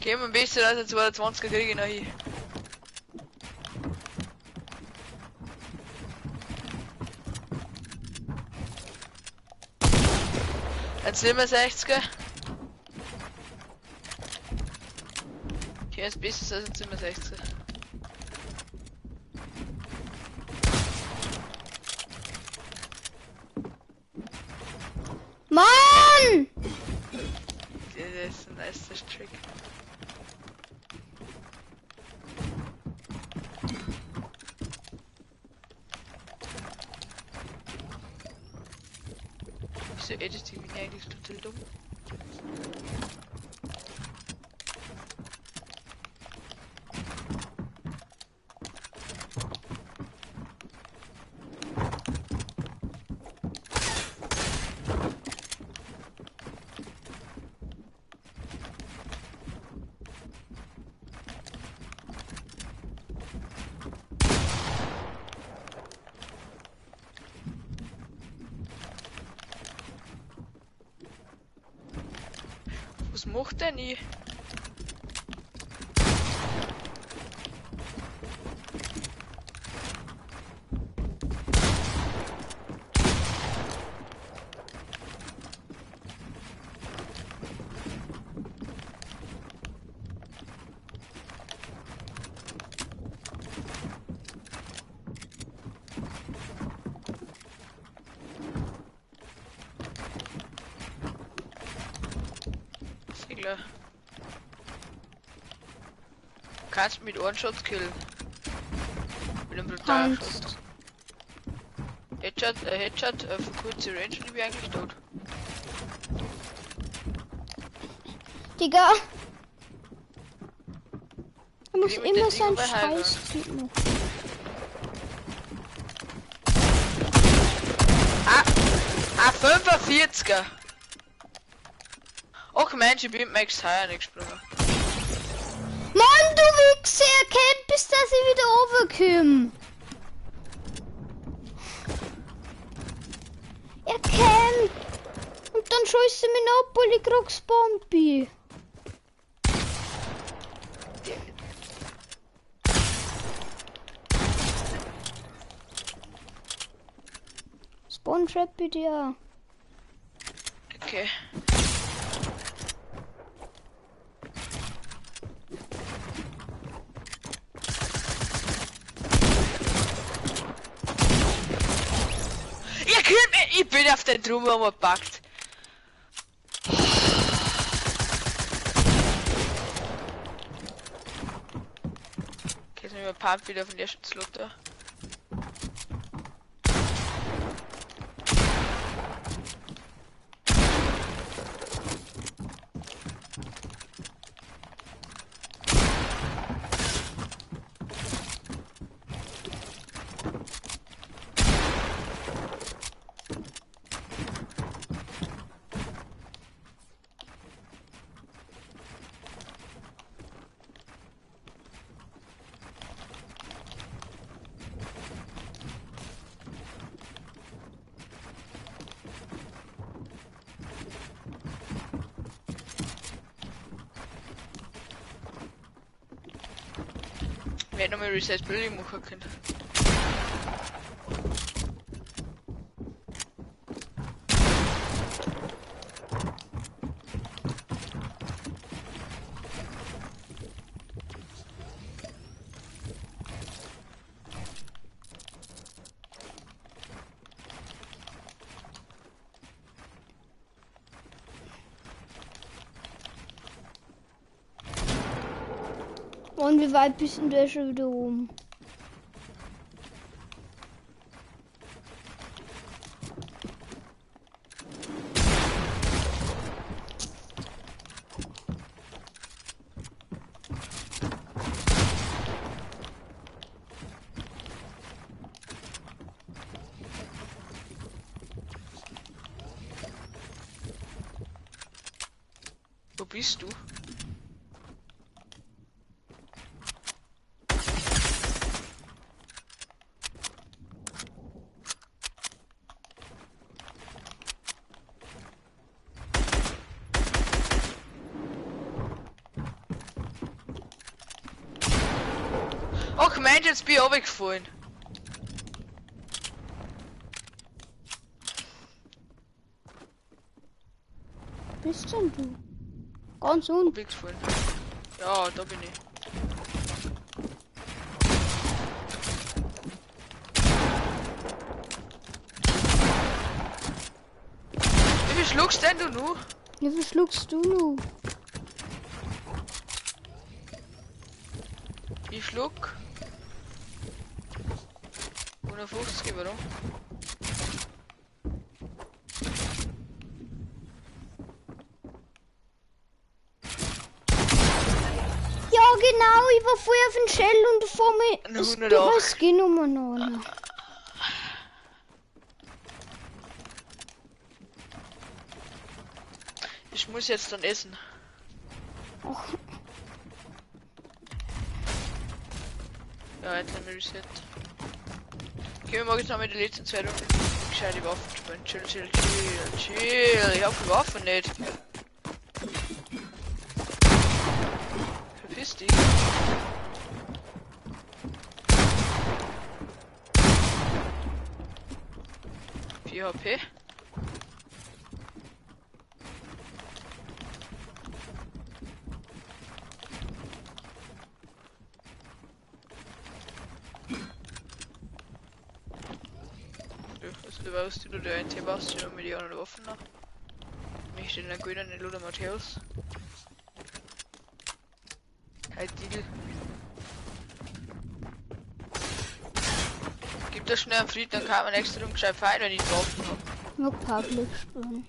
Gehen wir ein bisschen als ein 220er kriege ich noch hin. Ein 67er. Okay, ist besser als ein 67er. Mann! Das ist ein nicer Trick. Wieso Editing bin ich eigentlich total dumm? Was macht denn ich? Segler. Kannst mit Ohrenschutz killen. Mit einem brutalen Schuss. Headshot für kurze Range und ich bin eigentlich tot. Digga! Er muss Geh mit immer den sein Ding bei Heiler. Scheiß klicken. Ah, 45er! Och Mensch, ich bin Max Higher nicht gesprungen. Mann, du Wichser! Er kennt, bis dass ich wieder overkomme. Er kennt! Und dann scheiße mir noch, obwohl ich gerade gespawnt bin. Spawn Trap bitte ja. Okay. Ihr könnt mir, ich bin auf den Trummel umgepackt. Okay, jetzt nehmen wir Pump wieder von der Slot da. Wir hätten nochmal Reset Building machen können. Und wie weit bist denn du schon wieder oben? Wo bist du? Ach Mensch, jetzt bin ich runtergefallen. Bist denn du? Ganz unten. Runtergefallen. Ja, da bin ich. Wie viel schluckst denn du nur? Wie viel schluckst du noch? Ich schluck 150, warum? Ja genau, ich war vorher auf den Shell und vor mir ist 108. du hast genommen. Ich muss jetzt dann essen. Ach, Ja, jetzt haben wir Reset. Okay, wir machen jetzt noch mit der letzten 2 Runden. Gescheit die Waffen spielen. Chill, chill, chill, chill. Ich hab die Waffen nicht. Verpiss dich. Vier HP. Also du weißt, du der NT warst, schon mit die anderen Waffen noch. Nicht in der grünen Luder Matthäus. Halt Deal. Gib das schnell am Fried, dann kann man extra gescheit feiern, wenn ich die Waffen habe. nur Public spielen.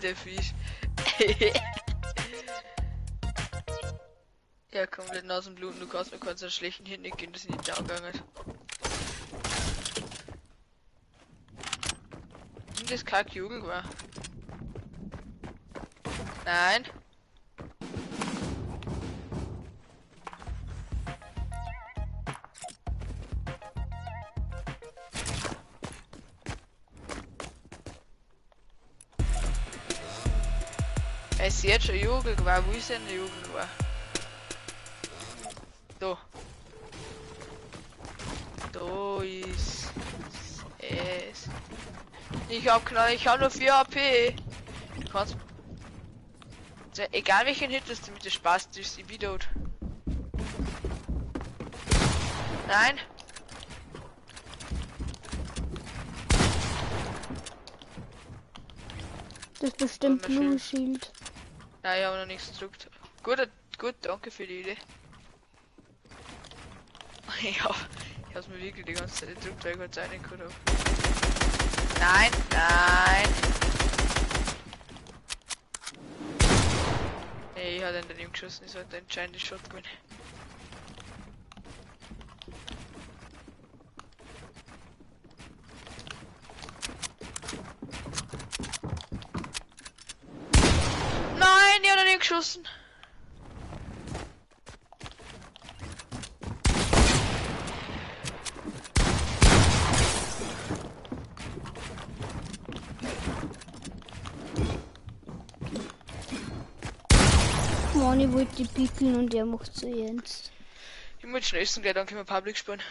Der Fisch. Ja, komplett aus dem Blut, du kannst mir kurz einen schlechten Hit nicht gehen, das ist nicht angegangen. Und das kein Kugel war. Nein. Es ist jetzt schon Jugel war, wo ist denn der Jugel war? Da. Da ist es. Ich hab nur 4 AP. Du kannst. Also, egal welchen Hit das damit der Spaß durch sie wieder. Nein. Das ist bestimmt Blue Shield. Nein, ich habe noch nichts gedrückt. Gut, danke für die Idee. Ich hab's mir wirklich die ganze Zeit gedrückt, weil ich kurz reingehört habe. Nein, nein. Nee, ich hatte ihn daneben geschossen, ich sollte entscheidend die Shotgun. Nein, ich habe daneben geschossen. Johnny wollte die pickeln und er macht so ernst. Ich muss schnell essen gleich, dann können wir Public spielen.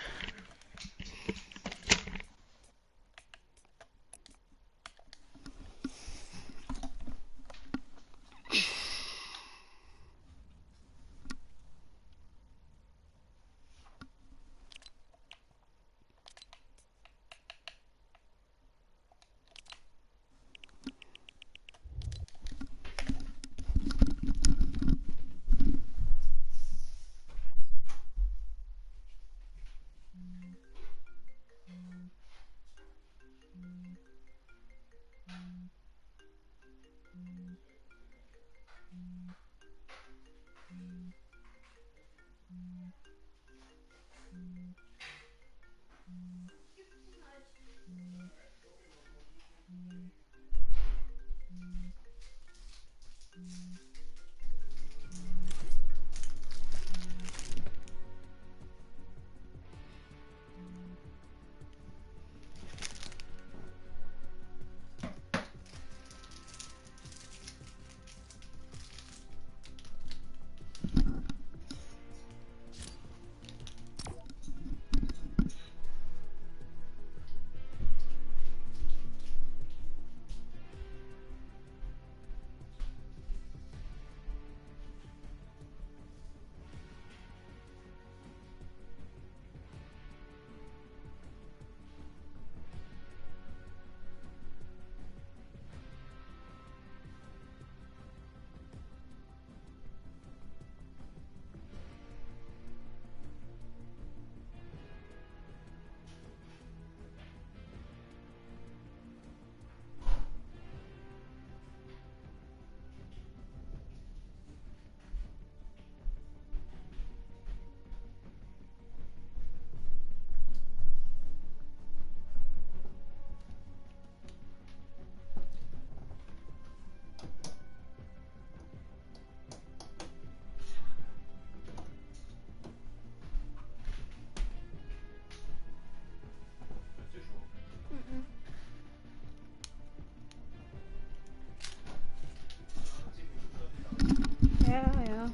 Ja.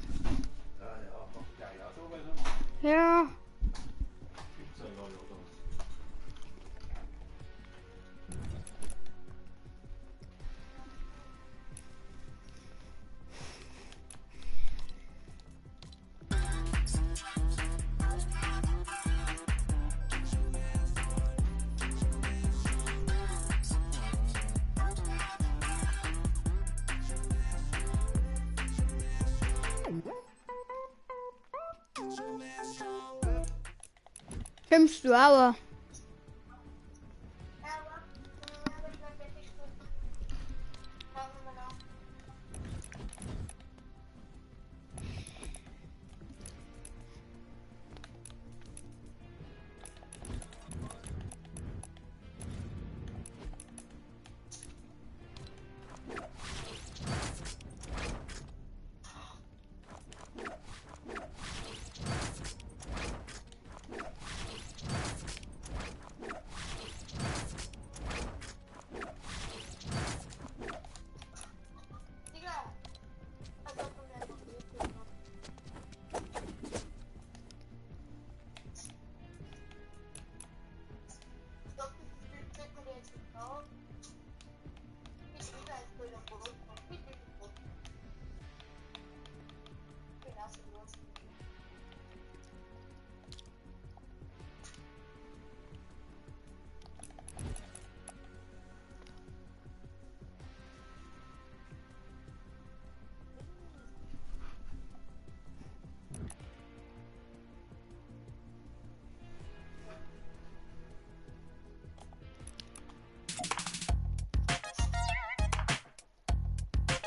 Ja. Kommst du aber?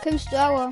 Kommst du aber?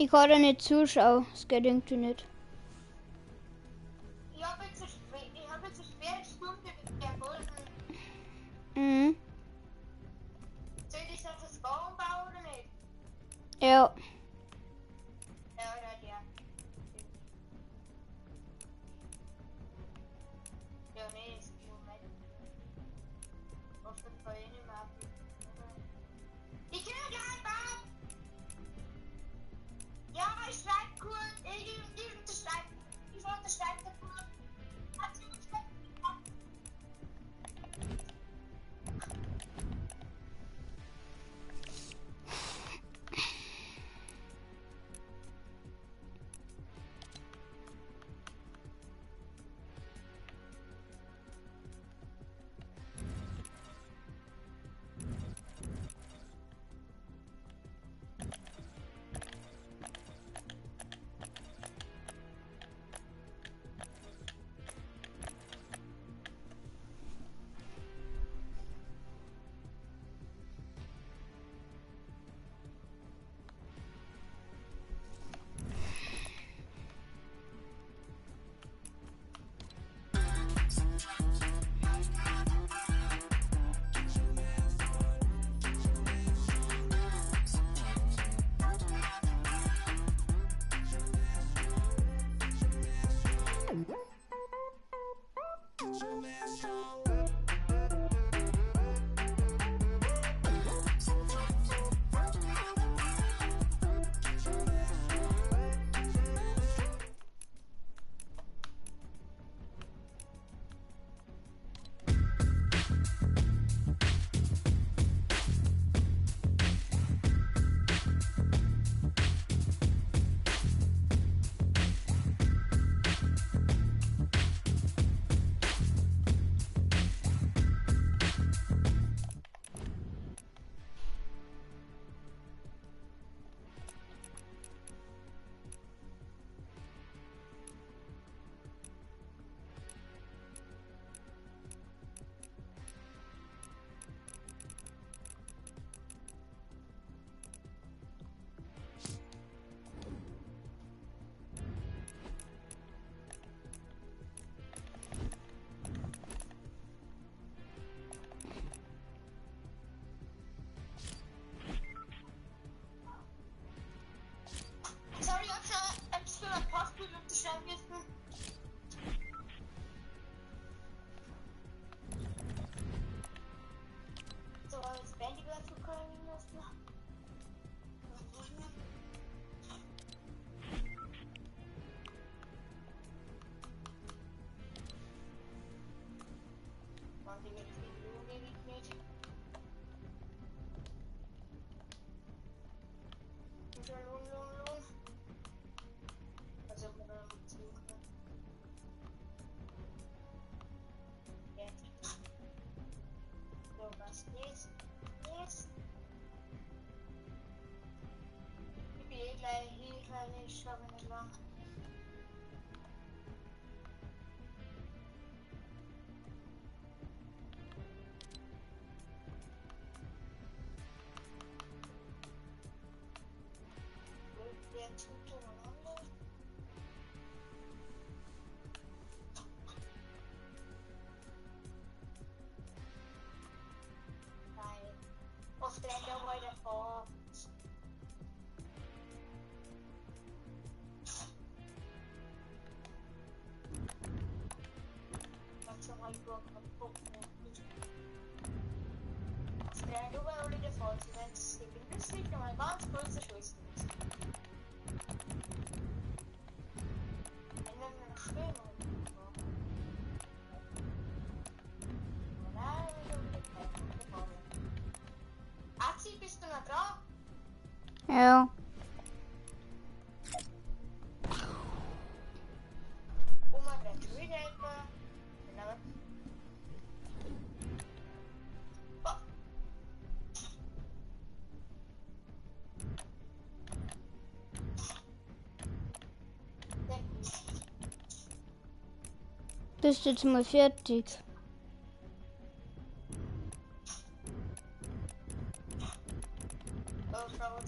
Ich kann da nicht zuschauen, das geht irgendwie nicht. Ich habe jetzt eine schwere Stunde mit der Folgen. Mhm. Soll ich das als Baum bauen oder nicht? Ja. Ja, oder ja. Ja, nee, ist im Moment. Oft kann ich nicht mehr. Ich will gleich bauen! Ja, ich schreibe kurz. Ich unterschreibe. Ich unterschreibe da kurz. Hat sie unterschreibt? Sorry, ob ich für mein Postbild unterschreiben müssen. So, jetzt Bandy wird zu können müssen. Man will jetzt die Blume nicht. Lohn. Also, jetzt. So, was ist? Ich bin gleich hier, ich schaue nicht lang. Der tut untereinander. Nein. Oft rennt er heute vor. Dann schon mal gucken. Oft rennt er heute vor. Ich bin lustig, aber ganz kurze Schluss. Azi, bist du noch dran? Ja. Oma bleibt wieder etwa. Genau. Bist jetzt mal fertig. Oh, Frau.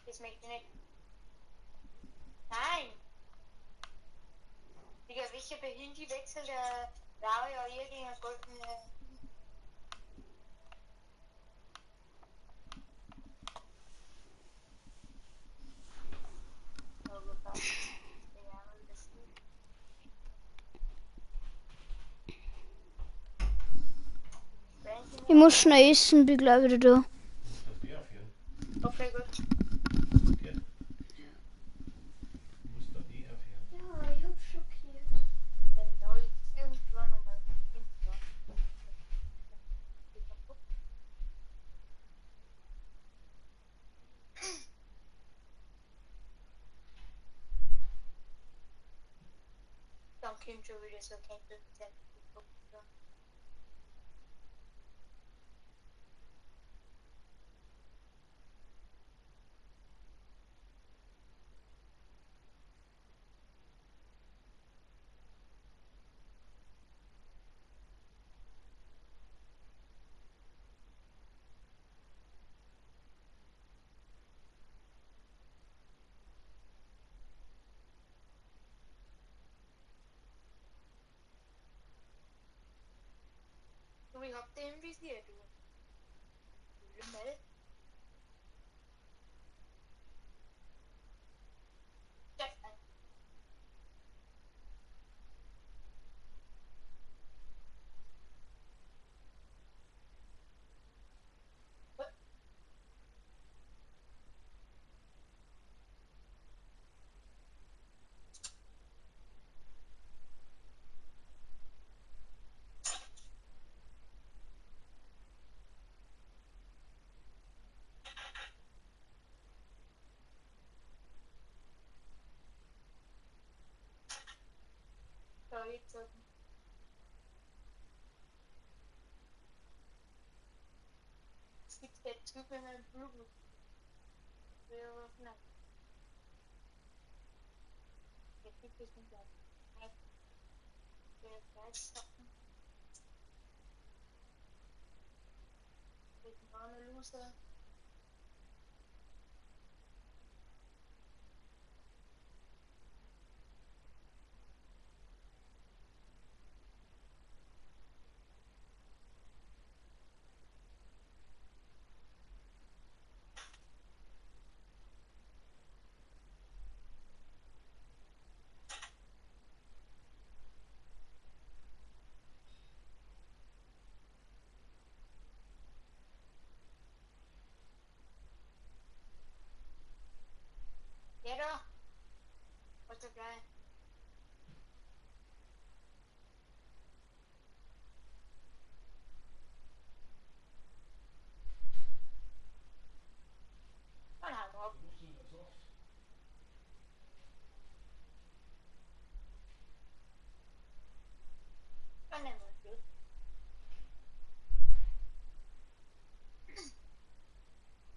Das möchte ich nicht. Nein! Digga, welcher Behindi wechselt der blaue ja hier gegen eine goldene. Ich muss schnell essen, bin gleich wieder da. Das Bier aufhören. Okay, gut. Okay. Du musst da eh aufhören. Ja, ich hab schockiert. Dann soll ich irgendwann nochmal dann kommt schon wieder so kein Rezept. Du, ich hab den im Visier, du. Lümmel. Check ein. So, jetzt sollten. Es gibt der Typ in meinem Bluetooth. Ja, nein. Der Typ ist nicht da. Der weiß Sachen. Der ist ein Loser. Der da. Was ist geil? Dann haben wir. Dann nehmen wir es.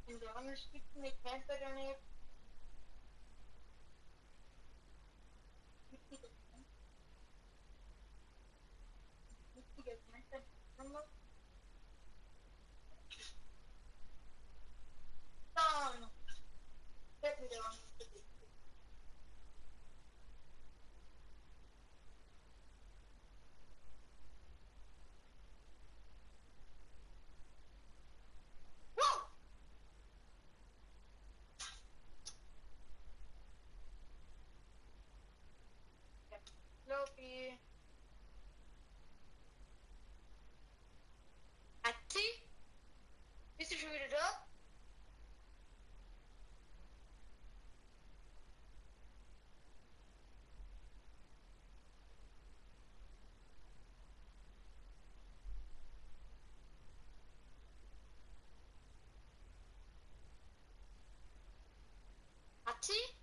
Und wir haben Spitzen mit Kämpfer daneben. Wichtiges Messer. Dann. Fällt wieder was. Lobby. Atti? Bist du schon wieder da? Atti?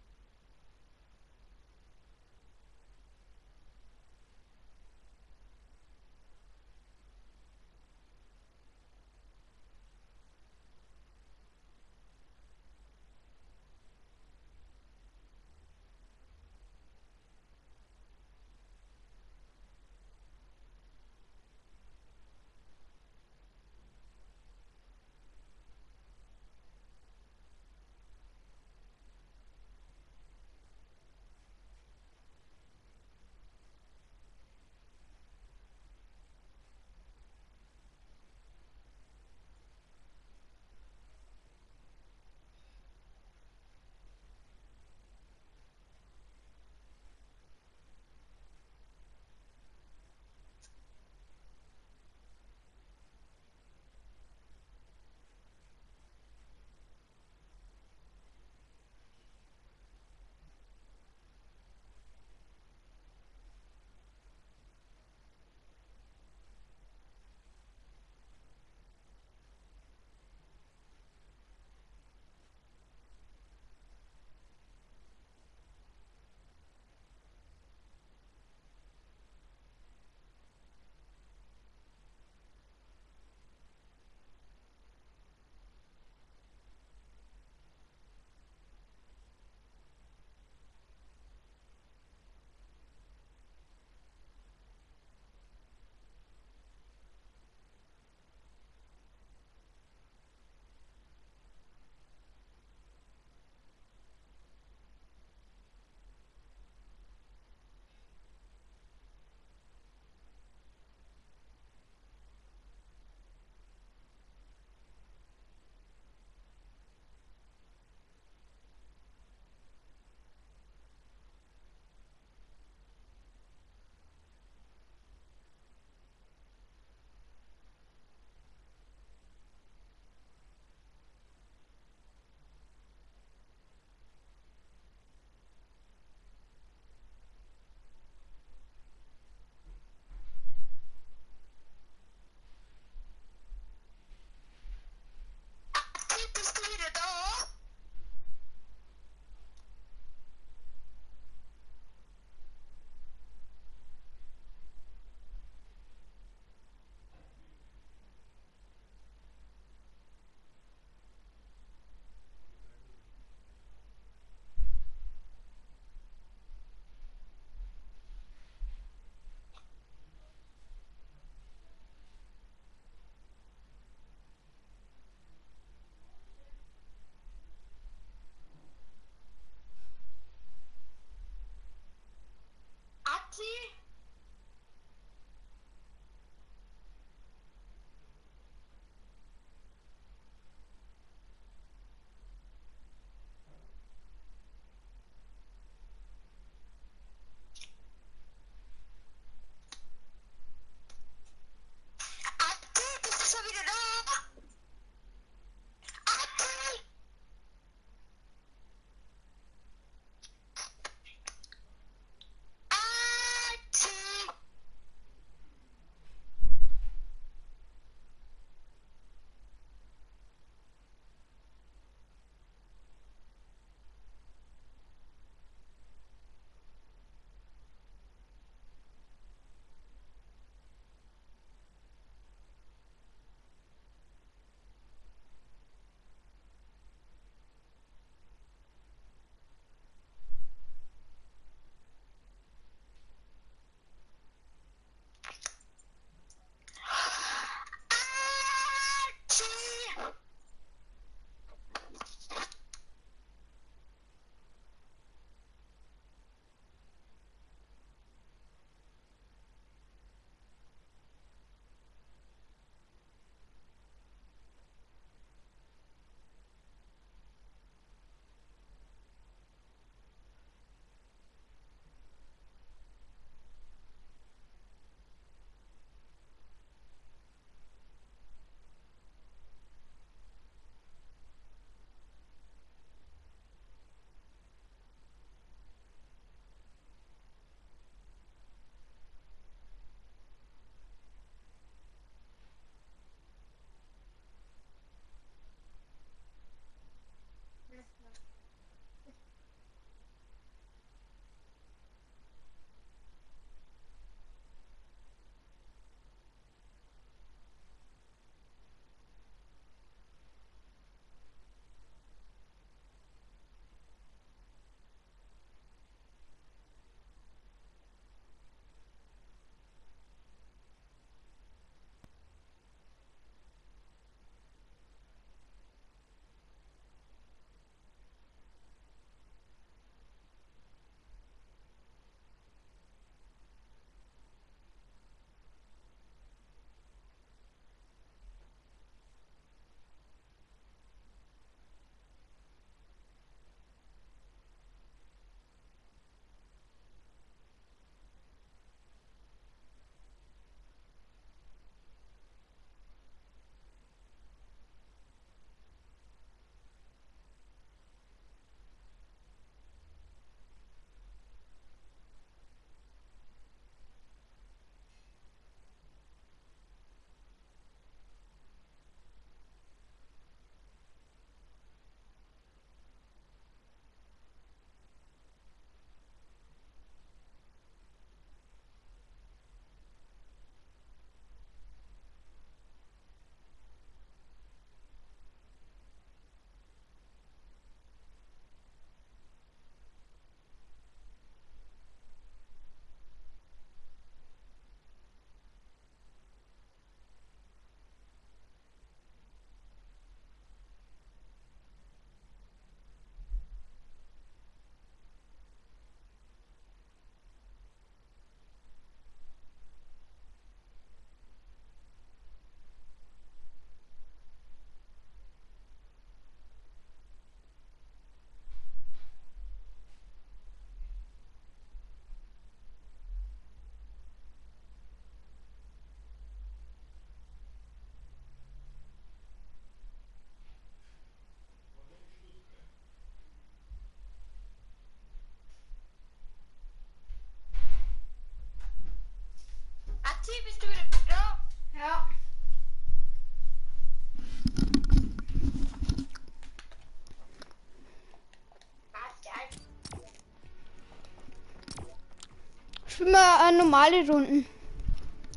Spiel mal normale Runden.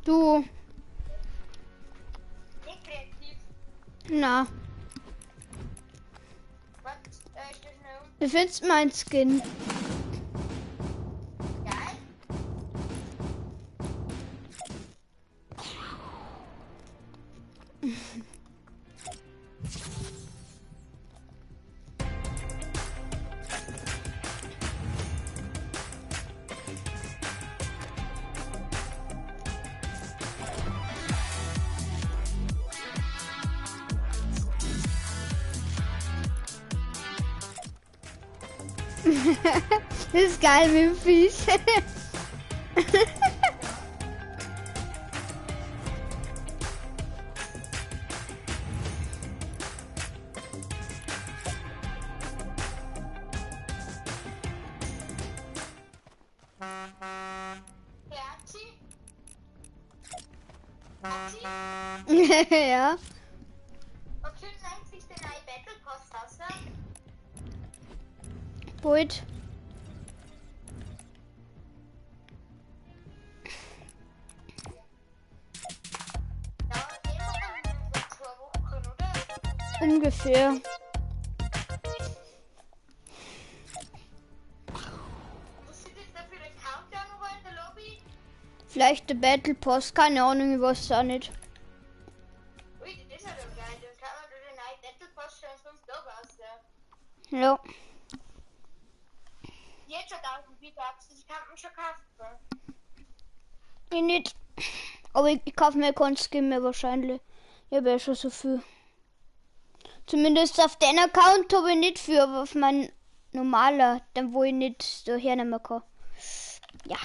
Du. Nicht kreativ. Na. Was? Steht nur um. Wie findest du mein Skin? Geil. Das ist geil, wie fies. Ja. Okay, dann eigentlich den neuen Battle Pass hast du? Gut. Dauert immer so 2 Wochen, oder? Ungefähr. Musst du jetzt dafür den Countdown holen in der Lobby? Vielleicht der Battle Pass, keine Ahnung, ich weiß es auch nicht. Ui, das ist ja doch geil. Dann kann man den neuen Battle Pass schon 5 Tage aussehen. Ja. Jetzt schon 1000 V-Bucks, das kann man schon kaufen. Ich nicht. Aber ich kaufe mir keinen Skin mehr wahrscheinlich. Ich habe ja schon so viel. Zumindest auf den Account habe ich nicht viel, aber auf meinen normaler, den wo ich nicht so hernehmen kann. Ja.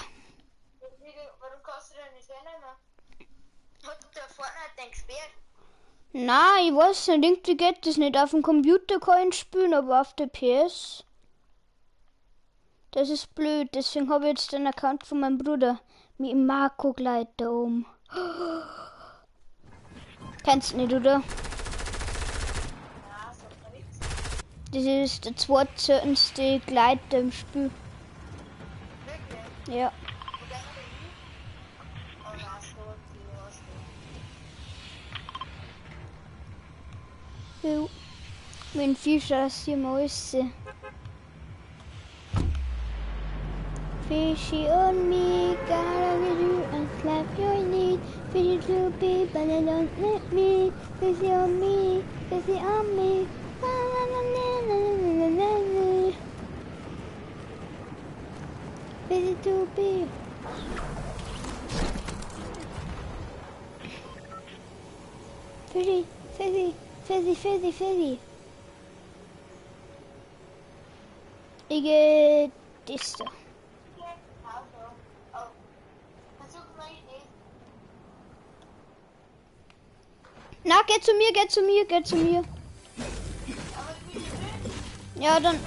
Warum kannst du denn nicht hernehmen? Hat der Fortnite denn gesperrt? Nein, ich weiß nicht, irgendwie geht das nicht. Auf dem Computer kann ich spielen, aber auf der PS. Das ist blöd, deswegen habe ich jetzt den Account von meinem Bruder mit dem Marco gleich da oben. Kennst du nicht, oder? Ja, so nichts. Das ist der zweitseltenste Gleiter im Spiel. Wirklich? Ja. Wo gehen wir denn hin? Oh, da ist so viel, Ja. Wenn Fischer das hier mal ist. Fishy on me, gotta get you and slap your knee. Fishy to be, but they don't let me. Fishy on me, fishy on me. La la la la la la la la. Fishy to be. Fishy, fishy, fishy, fishy, fishy. Ich gehe das da. Oh. Versuch mal nicht. Na, geh zu mir, geh zu mir, geh zu mir. Aber ich bin drin. Ja, dann.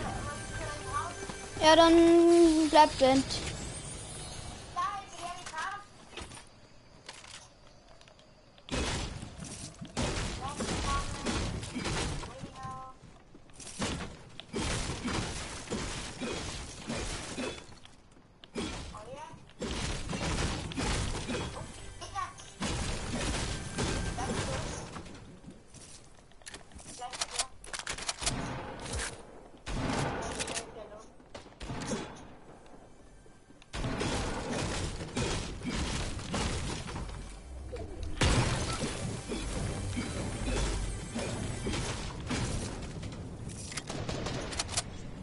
Ja, dann bleibt drin. Da ist der Kampf.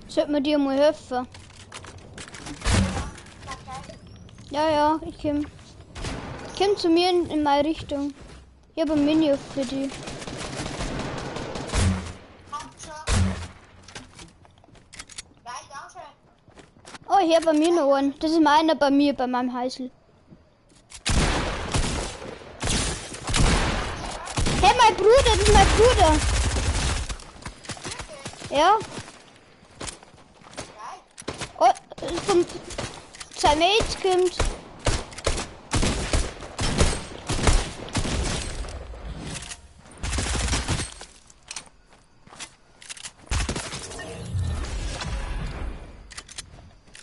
Sollte mir dir mal helfen? Ja, ja, ich komm. Komm zu mir in meine Richtung. Ich habe ein Mini für die. Oh, hier bei mir noch einen. Das ist meiner bei mir, bei meinem Heißel. Hey, mein Bruder, das ist mein Bruder. Ja. Oh, vom sein Mate kommt.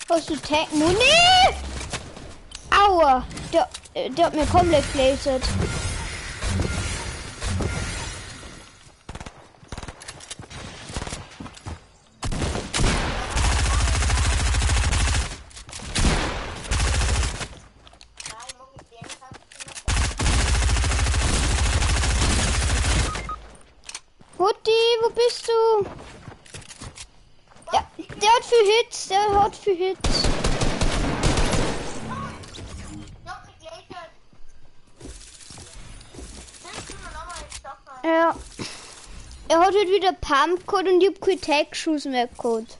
Hast du Tag Muni? Aua! Der hat mir komplett gebläset. Hutti, wo bist du? Der hat viel Hits, Ja. Er hat halt wieder Pump gehabt und ich hab keinen Tag-Schuss mehr gehabt.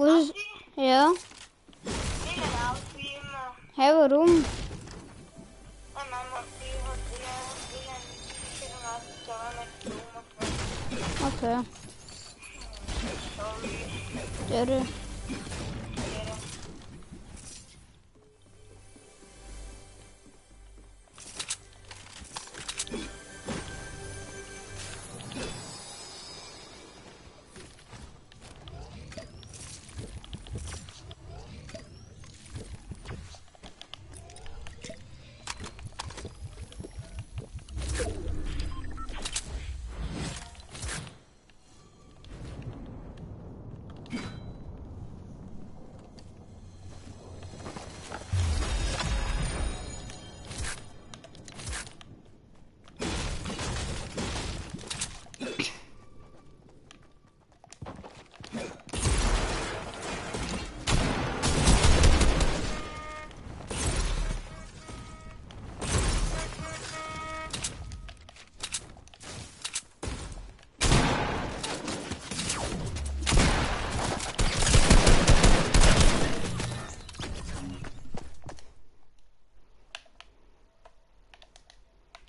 Wo ist... Ja. Hä, warum? Okay. Sorry.